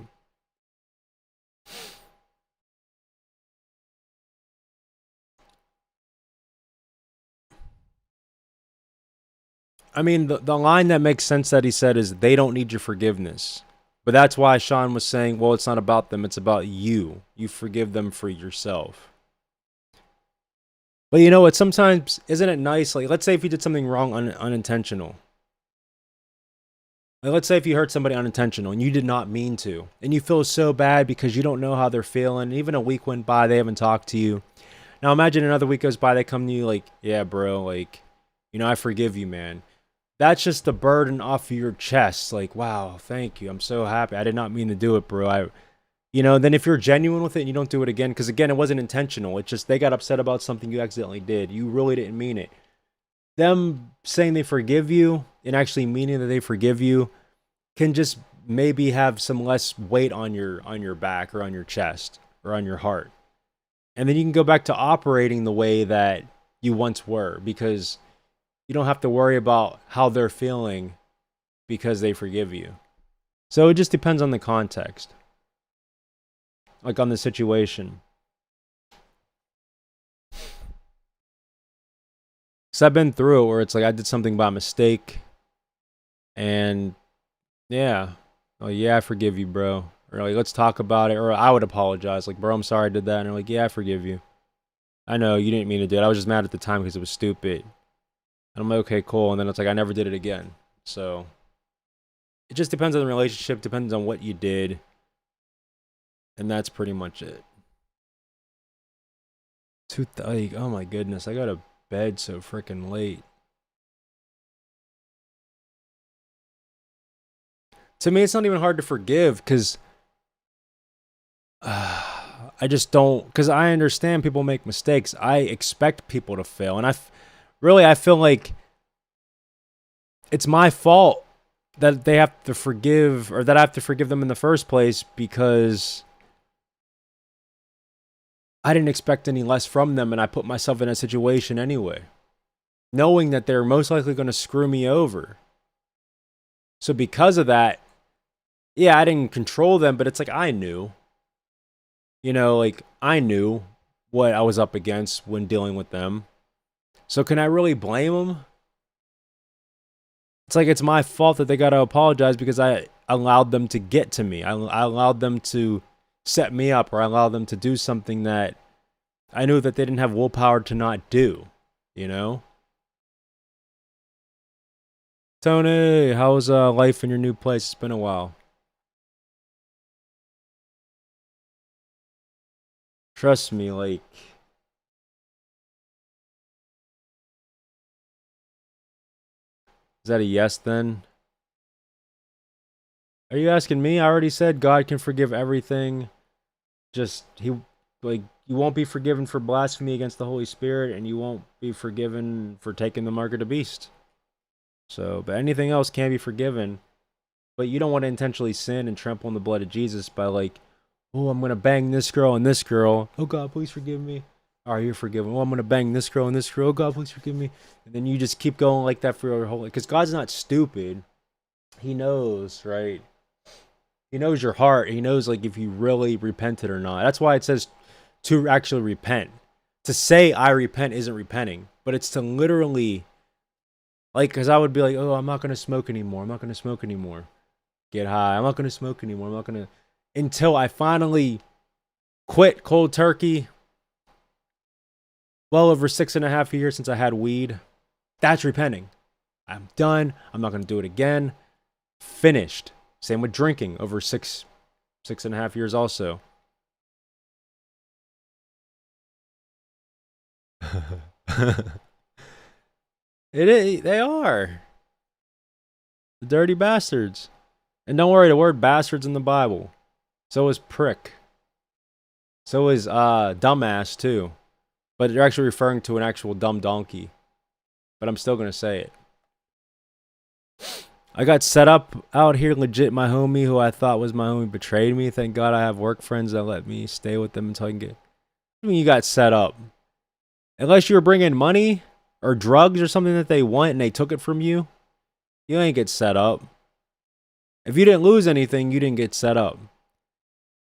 I mean, the line that makes sense that he said is, they don't need your forgiveness. But that's why Sean was saying, well, it's not about them, it's about you. You forgive them for yourself. But you know what, sometimes, isn't it nice, like, let's say if you did something wrong unintentional. Like, let's say if you hurt somebody unintentional and you did not mean to, and you feel so bad because you don't know how they're feeling. Even a week went by, they haven't talked to you. Now imagine another week goes by, they come to you like, yeah, bro, like, I forgive you, man. That's just the burden off of your chest. Like, wow, thank you. I'm so happy. I did not mean to do it, bro. Then if you're genuine with it and you don't do it again, because again, it wasn't intentional. It's just they got upset about something you accidentally did. You really didn't mean it. Them saying they forgive you and actually meaning that they forgive you can just maybe have some less weight on your back or on your chest or on your heart. And then you can go back to operating the way that you once were, because you don't have to worry about how they're feeling because they forgive you. So it just depends on the context, like on the situation. Because I've been through it where it's like I did something by mistake, and yeah, oh yeah, I forgive you, bro. Or like, let's talk about it. Or I would apologize, like, bro, I'm sorry I did that. And they're like, yeah, I forgive you. I know you didn't mean to do it. I was just mad at the time because it was stupid. And I'm like, okay, cool. And then it's like I never did it again. So it just depends on the relationship, depends on what you did, and that's pretty much it. Like, oh my goodness, I got to bed so freaking late. To me, it's not even hard to forgive because I just don't. Because I understand people make mistakes. I expect people to fail, and I feel like it's my fault that they have to forgive, or that I have to forgive them in the first place, because I didn't expect any less from them, and I put myself in a situation anyway, knowing that they're most likely going to screw me over. So because of that, yeah, I didn't control them, but it's like I knew. Like I knew what I was up against when dealing with them. So can I really blame them? It's like it's my fault that they got to apologize because I allowed them to get to me. I allowed them to set me up, or I allowed them to do something that I knew that they didn't have willpower to not do, you know? Tony, how's life in your new place? It's been a while. Trust me, like, is that a yes then? Are you asking me? I already said God can forgive everything. Just like, you won't be forgiven for blasphemy against the Holy Spirit, and you won't be forgiven for taking the mark of the beast. So, but anything else can be forgiven. But you don't want to intentionally sin and trample on the blood of Jesus by like, oh, I'm gonna bang this girl and this girl. Oh God, please forgive me. All right, you're forgiven. Oh, I'm gonna bang this girl and this girl. Oh God, please forgive me. And then you just keep going like that for your whole life. Because God's not stupid. He knows, right? He knows your heart. He knows like if you really repented or not. That's why it says to actually repent. To say I repent isn't repenting, but it's to literally, like, because I would be like, oh, I'm not gonna smoke anymore. I'm not gonna smoke anymore. Get high. I'm not gonna smoke anymore. I'm not gonna, until I finally quit cold turkey. Well over 6.5 years since I had weed. That's repenting. I'm done. I'm not gonna do it again. Finished. Same with drinking, over 6.5 years also. It is. They are the dirty bastards. And don't worry, the word bastards in the Bible. So is prick. So is dumbass too. But they're actually referring to an actual dumb donkey. But I'm still gonna say it. I got set up out here legit. My homie, who I thought was my homie, betrayed me. Thank God I have work friends that let me stay with them until I can get. I mean, you got set up. Unless you were bringing money or drugs or something that they want and they took it from you, you ain't get set up. If you didn't lose anything, you didn't get set up.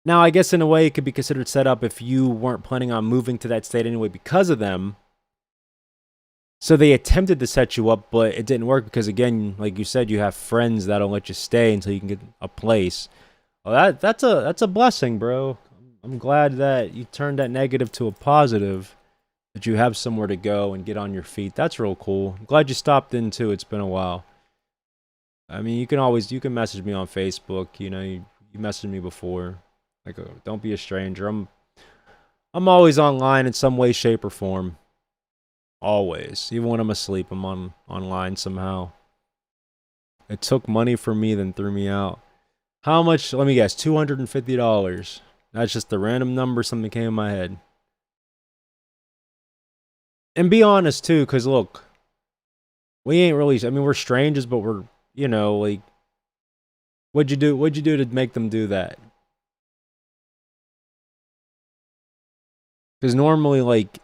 Now, I guess in a way it could be considered set up if you weren't planning on moving to that state anyway because of them. So they attempted to set you up, but it didn't work because, again, like you said, you have friends that'll let you stay until you can get a place. Well, that's a blessing, bro. I'm glad that you turned that negative to a positive, that you have somewhere to go and get on your feet. That's real cool. I'm glad you stopped in too. It's been a while. I mean, you can message me on Facebook. You messaged me before. Like, don't be a stranger. I'm always online in some way, shape, or form. Always. Even when I'm asleep, I'm online somehow. It took money from me, then threw me out. How much? Let me guess. $250. That's just a random number. Something came in my head. And be honest too, because look, we ain't really. I mean, we're strangers, but we're, like, what'd you do? What'd you do to make them do that? Because normally, like,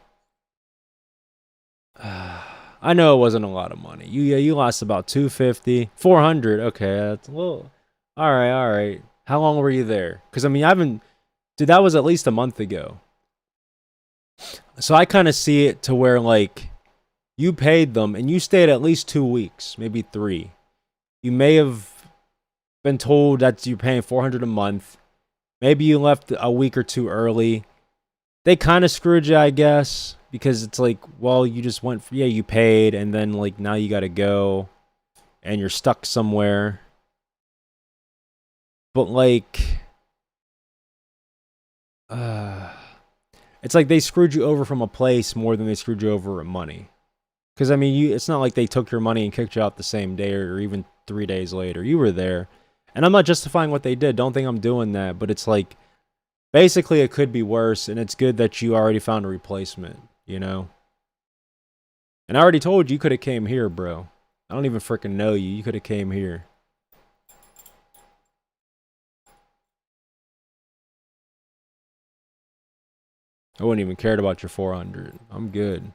I know it wasn't a lot of money. You lost about 250, 400. Okay, that's a little. All right, all right. How long were you there? Because I mean, I haven't. Dude, that was at least a month ago. So I kind of see it to where like you paid them and you stayed at least 2 weeks, maybe 3. You may have been told that you're paying 400 a month. Maybe you left a week or 2 early. They kind of screwed you, I guess, because it's like, well, you just went, yeah, you paid, and then like now you got to go, and you're stuck somewhere. But like, uh, it's like they screwed you over from a place more than they screwed you over at money. Because I mean, it's not like they took your money and kicked you out the same day or even 3 days later. You were there, and I'm not justifying what they did. Don't think I'm doing that, but it's like basically it could be worse, and it's good that you already found a replacement. You know. And I already told you could have came here, bro. I don't even freaking know you. You could have came here. I wouldn't even cared about your 400. I'm good.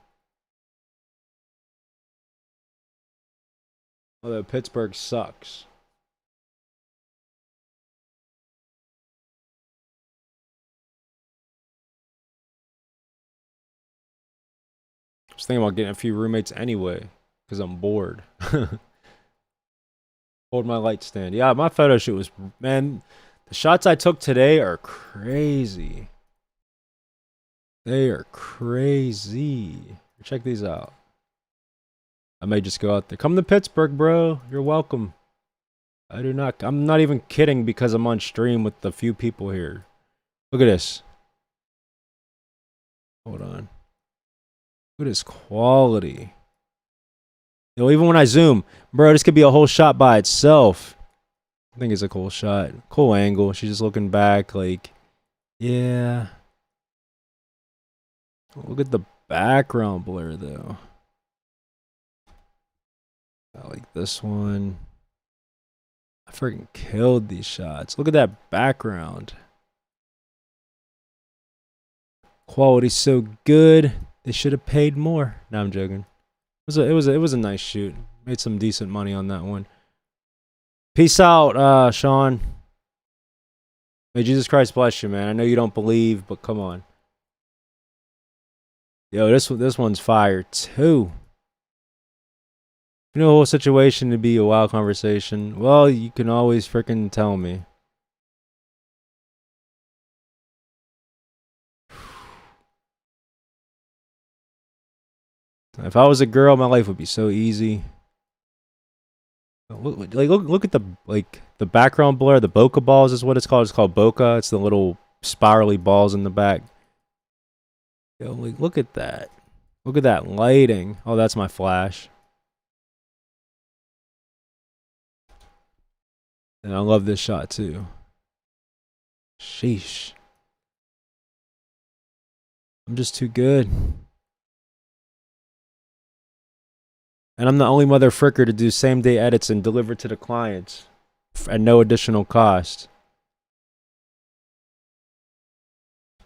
Although Pittsburgh sucks. I was thinking about getting a few roommates anyway, because I'm bored. Hold my light stand. Yeah, my photo shoot was, man, the shots I took today are crazy. They are crazy. Check these out. I may just go out there. Come to Pittsburgh, bro. You're welcome. I'm not even kidding because I'm on stream with a few people here. Look at this. Hold on. Look at this quality. Yo, even when I zoom, bro, this could be a whole shot by itself. I think it's a cool shot. Cool angle. She's just looking back like, yeah. Look at the background blur, though. I like this one. I freaking killed these shots. Look at that background. Quality's so good. They should have paid more. No, I'm joking. It was a nice shoot. Made some decent money on that one. Peace out, Sean. May Jesus Christ bless you, man. I know you don't believe, but come on. Yo, this one's fire too. You know, the whole situation to be a wild conversation. Well, you can always freaking tell me. If I was a girl, my life would be so easy. Look at the background blur. The bokeh balls is what it's called. It's called bokeh. It's the little spirally balls in the back. Yo, look at that. Look at that lighting. Oh, that's my flash. And I love this shot too. Sheesh. I'm just too good. And I'm the only mother fricker to do same day edits and deliver to the clients at no additional cost.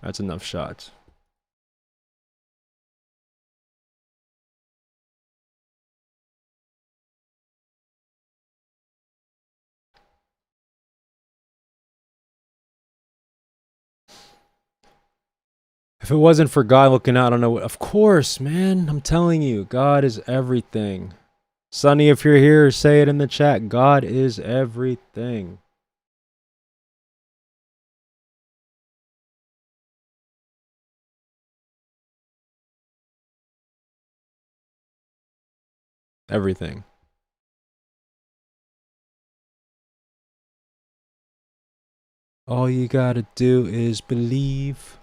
That's enough shots. If it wasn't for God looking out, I don't know what. Of course, man. I'm telling you, God is everything. Sonny, if you're here, say it in the chat. God is everything. Everything. All you gotta do is believe.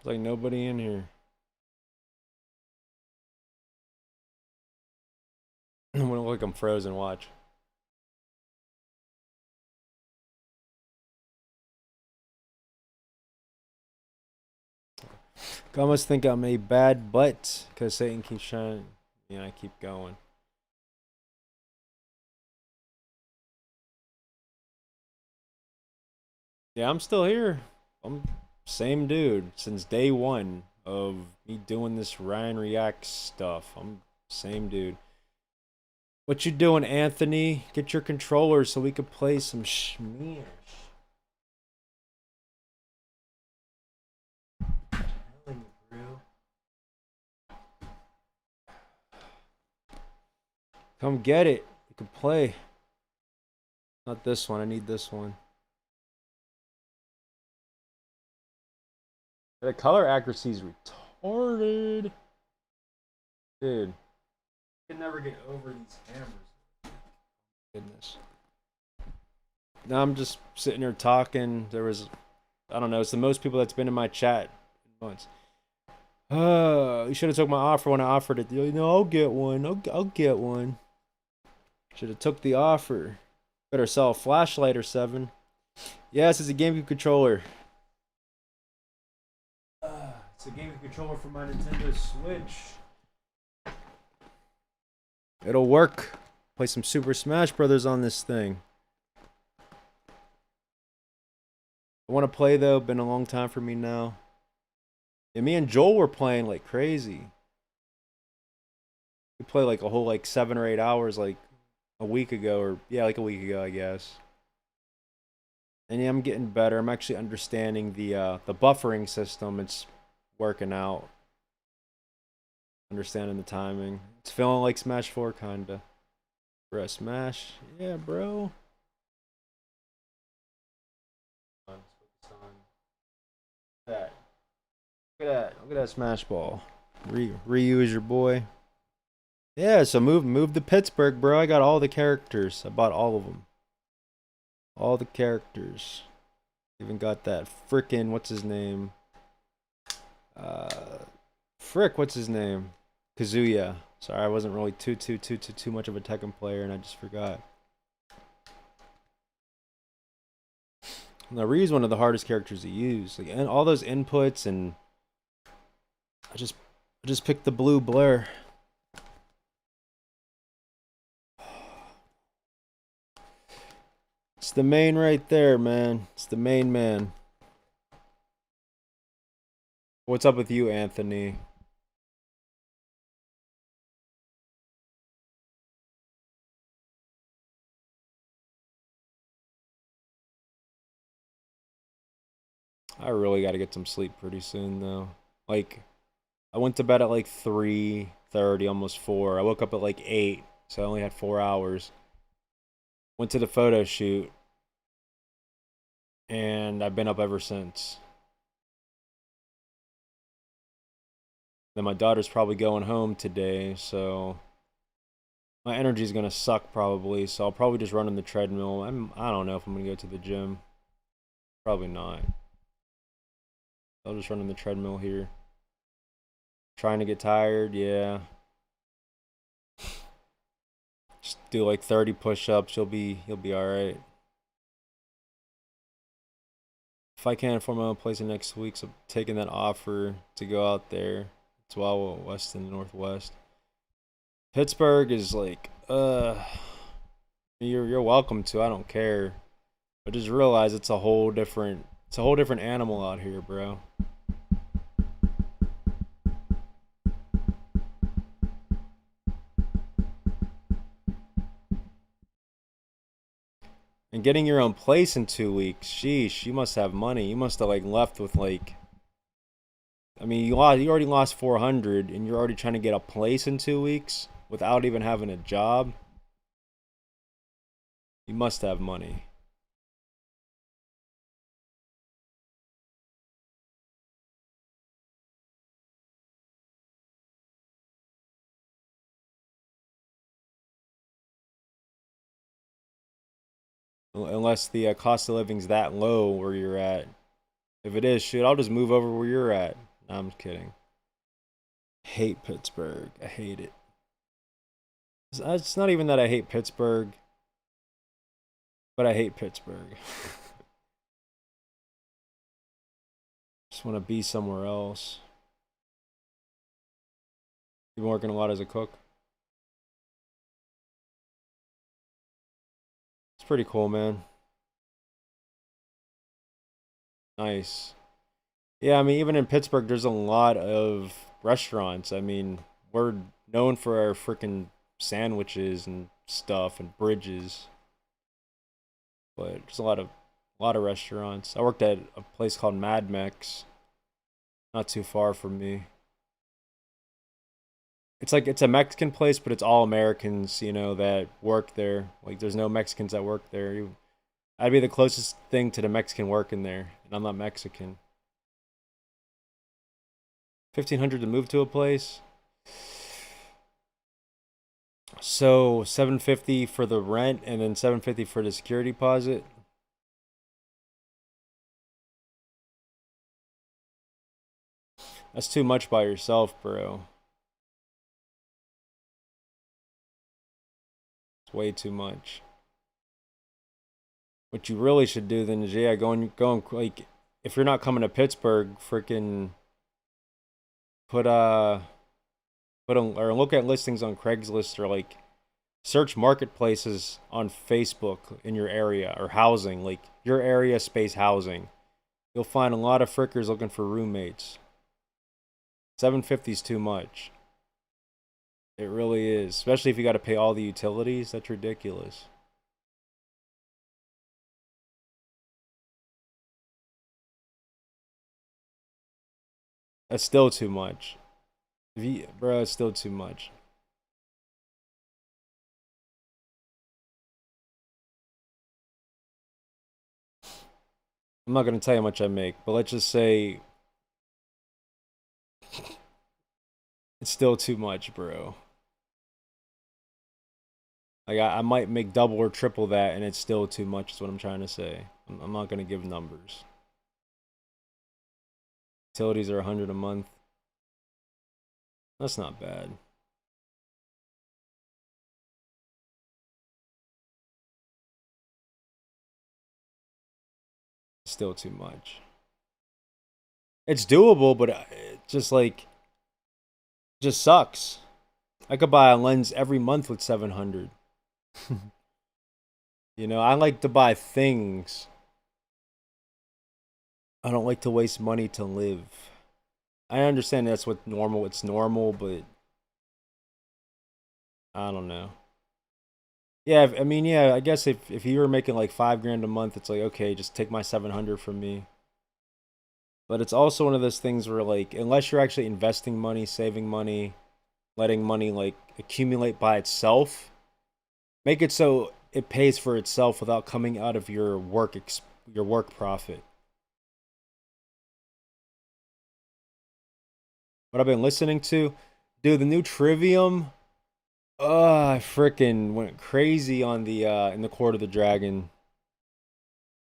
There's like nobody in here. I'm gonna look like I'm frozen. Watch. I must think I'm a bad butt because Satan keeps trying. Yeah, I keep going. Yeah, I'm still here. I'm same dude since day one of me doing this RyanREAX stuff. I'm same dude. What you doing, Anthony? Get your controller so we could play some schmears. Come get it. You can play. Not this one. I need this one. The color accuracy is retarded. Dude. I can never get over these cameras. Goodness. Now I'm just sitting here talking. There was, I don't know, it's the most people that's been in my chat in months. You should have took my offer when I offered it. You know, I'll get one. I'll get one. Should have took the offer. Better sell a flashlight or 7. Yes, it's a GameCube controller. It's a GameCube controller for my Nintendo Switch. It'll work. Play some Super Smash Brothers on this thing. I want to play though. Been a long time for me now. Yeah, me and Joel were playing like crazy. We played like a whole like 7 or 8 hours like a week ago, or yeah, like a week ago, I guess. And yeah, I'm getting better. I'm actually understanding the buffering system. It's working out. Understanding the timing. It's feeling like Smash 4 kinda. Bro, Smash. Yeah, bro. That. Look at that. Look at that Smash Ball. Ryu is your boy. Yeah, so move to Pittsburgh, bro. I got all the characters. I bought all of them. All the characters. Even got that frickin' what's his name? What's his name? Kazuya. Sorry, I wasn't really too much of a Tekken player, and I just forgot. Now Ryu's one of the hardest characters to use. Like, and all those inputs, and I just picked the blue blur. It's the main right there, man. It's the main man. What's up with you, Anthony? I really got to get some sleep pretty soon, though. Like, I went to bed at like 3:30, almost 4. I woke up at like 8, so I only had 4 hours. Went to the photo shoot, and I've been up ever since. Then my daughter's probably going home today, so my energy's gonna suck probably. So I'll probably just run on the treadmill. I don't know if I'm gonna go to the gym. Probably not. I'll just run on the treadmill here. Trying to get tired, yeah. Just do like 30 push-ups. You'll be all right. If I can't afford my own place in next week, so I'm taking that offer to go out there. It's Wild West in the Northwest. Pittsburgh is like, you're welcome to. I don't care, but just realize it's a whole different animal out here, bro. And getting your own place in 2 weeks, sheesh, you must have money. You must have like left with like, I mean, you already lost 400, and you're already trying to get a place in 2 weeks without even having a job. You must have money. Unless the cost of living's that low where you're at. If it is, shoot, I'll just move over where you're at. I'm kidding. Hate Pittsburgh. I hate it. It's not even that I hate Pittsburgh, but I hate Pittsburgh. Just want to be somewhere else. You've been working a lot as a cook. It's pretty cool, man. Nice. Yeah, I mean, even in Pittsburgh, there's a lot of restaurants. I mean, we're known for our freaking sandwiches and stuff and bridges, but there's a lot of restaurants. I worked at a place called Mad Mex, not too far from me. It's like it's a Mexican place, but it's all Americans, that work there. Like there's no Mexicans that work there. I'd be the closest thing to the Mexican working there, and I'm not Mexican. 1,500 to move to a place. So 750 for the rent and then 750 for the security deposit. That's too much by yourself, bro. It's way too much. What you really should do then is, yeah, go and like, if you're not coming to Pittsburgh, freaking put or look at listings on Craigslist, or like search marketplaces on Facebook in your area, or housing, like your area space housing. You'll find a lot of frickers looking for roommates. 750 is too much. It really is, especially if you got to pay all the utilities. That's ridiculous. That's still too much. Bro, it's still too much. I'm not gonna tell you how much I make, but let's just say it's still too much, bro. Like I might make double or triple that, and it's still too much. Is what I'm trying to say. I'm not gonna give numbers. Utilities are 100 a month. That's not bad. Still too much. It's doable, but it just like just sucks. I could buy a lens every month with 700. I like to buy things. I don't like to waste money to live. I understand that's what normal. It's normal, but I don't know. Yeah, I mean, yeah. I guess if you were making like 5 grand a month, it's like, okay, just take my 700 from me. But it's also one of those things where, like, unless you're actually investing money, saving money, letting money like accumulate by itself, make it so it pays for itself without coming out of your work profit. What I've been listening to, dude, the new Trivium. I freaking went crazy on the in the Court of the Dragon.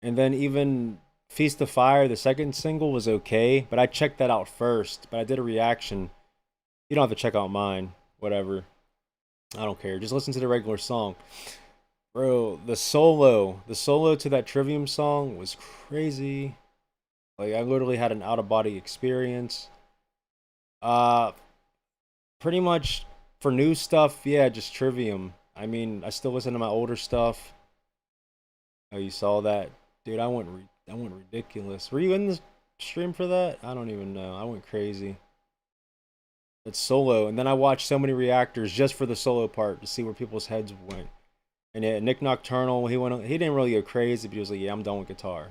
And then even Feast of Fire, the second single, was okay, but I checked that out first. But I did a reaction. You don't have to check out mine. Whatever. I don't care. Just listen to the regular song. Bro, the solo to that Trivium song was crazy. Like I literally had an out of body experience. Uh Pretty much for new stuff, yeah, just Trivium. I mean, I still listen to my older stuff. Oh, you saw that, dude? I went ridiculous. Were you in the stream for that? I don't even know. I went crazy. It's solo, and then I watched so many reactors just for the solo part to see where people's heads went. And yeah, Nick Nocturnal, he didn't really go crazy, but he was like, "Yeah, I'm done with guitar."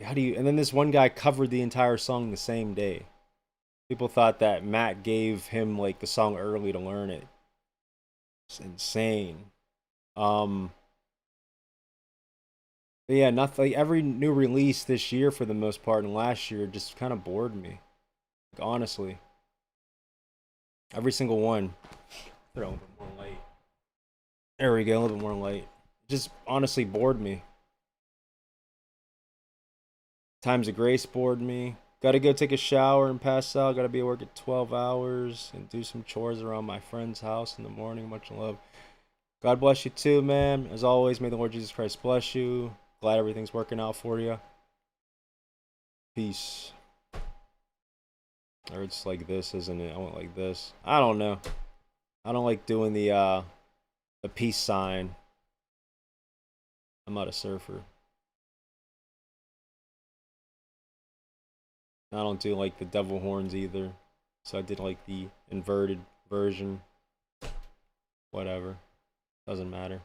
How do you? And then this one guy covered the entire song the same day. People thought that Matt gave him like the song early to learn it. It's insane. Um, but yeah, nothing. Like, every new release this year, for the most part, and last year, just kind of bored me. Like, honestly, every single one. Throw a little bit more light. There we go, a little bit more light. Just honestly bored me. Times of Grace bored me. Gotta go take a shower and pass out. Gotta be at work at 12 hours and do some chores around my friend's house in the morning. Much love. God bless you too, man. As always, may the Lord Jesus Christ bless you. Glad everything's working out for you. Peace. Or it's like this, isn't it? I want like this. I don't know. I don't like doing the peace sign. I'm not a surfer. I don't do like the devil horns either. So I did like the inverted version. Whatever. Doesn't matter.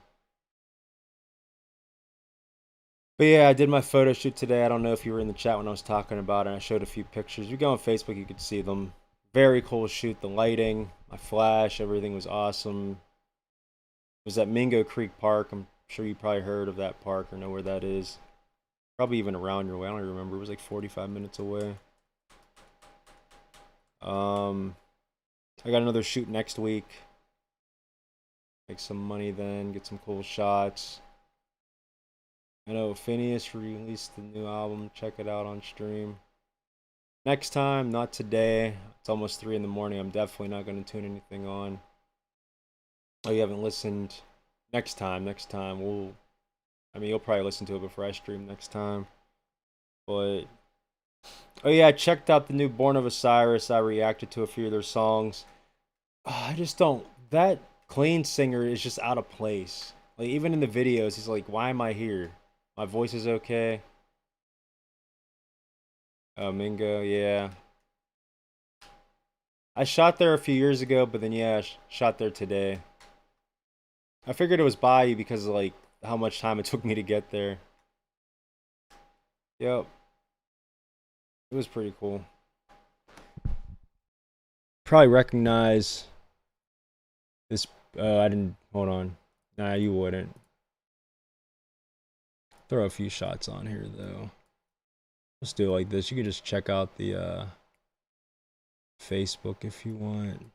But yeah, I did my photo shoot today. I don't know if you were in the chat when I was talking about it. I showed a few pictures. You go on Facebook, you could see them. Very cool shoot. The lighting, my flash, everything was awesome. It was at Mingo Creek Park. I'm sure you probably heard of that park or know where that is. Probably even around your way. I don't remember. It was like 45 minutes away. I got another shoot next week. Make some money then. Get some cool shots. I know Phineas released the new album. Check it out on stream. Next time, not today. It's almost 3 in the morning. I'm definitely not going to tune anything on. Oh, you haven't listened? Next time. You'll probably listen to it before I stream next time. But, oh yeah, I checked out the new Born of Osiris. I reacted to a few of their songs. I just don't. That clean singer is just out of place. Like, even in the videos, he's like, why am I here? My voice is okay. Mingo, yeah. I shot there a few years ago, but then yeah, shot there today. I figured it was by you because of like how much time it took me to get there. Yep. It was pretty cool. Probably recognize this. I didn't. Hold on. Nah, you wouldn't. Throw a few shots on here though. Let's do it like this. You can just check out the Facebook if you want.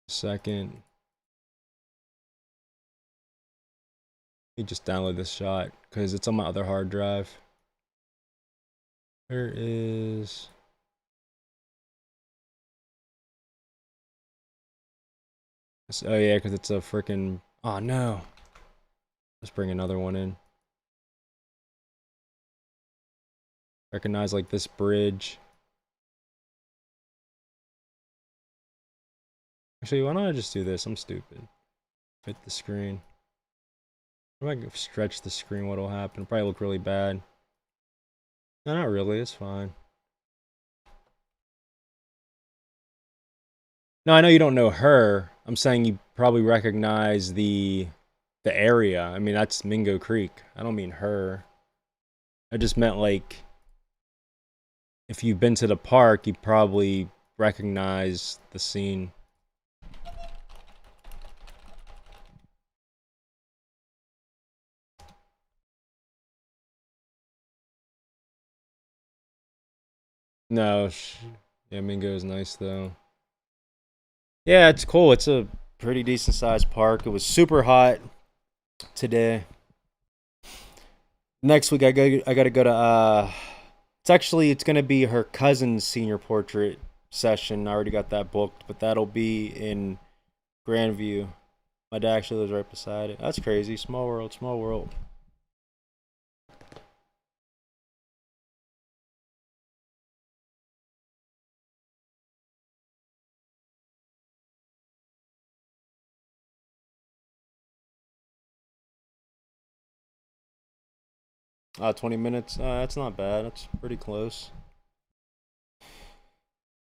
Second. Let me just download this shot because it's on my other hard drive. Where is... Oh yeah, because it's a freaking... Oh no. Let's bring another one in. Recognize like this bridge. Actually, why don't I just do this? I'm stupid. Fit the screen. If I stretch the screen, what'll happen? It'll probably look really bad. No, not really. It's fine. No, I know you don't know her. I'm saying you probably recognize the area. I mean, that's Mingo Creek. I don't mean her. I just meant like if you've been to the park, you probably recognize the scene. No, yeah, Mingo is nice though. Yeah, it's cool. It's a pretty decent sized park. It was super hot today. Next week I gotta go to it's gonna be her cousin's senior portrait session. I already got that booked, but that'll be in Grandview. My dad actually lives right beside it. That's crazy. Small world, small world. 20 minutes. That's not bad. That's pretty close.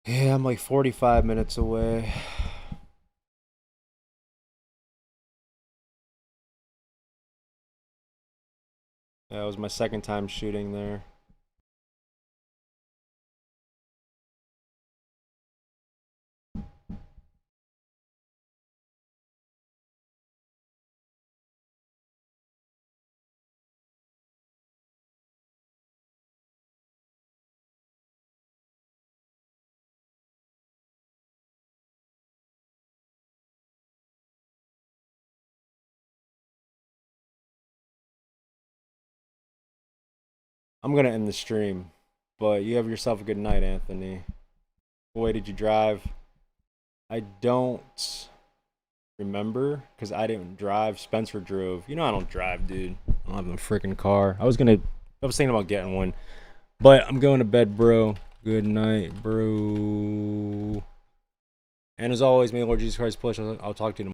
Yeah, I'm like 45 minutes away. That was my second time shooting there. I'm gonna end the stream, but you have yourself a good night, Anthony. Boy, did you drive? I don't remember because I didn't drive. Spencer drove. You know I don't drive, dude. I don't have a freaking car. I was thinking about getting one, but I'm going to bed, bro. Good night, bro. And as always, may the Lord Jesus Christ bless. I'll talk to you tomorrow.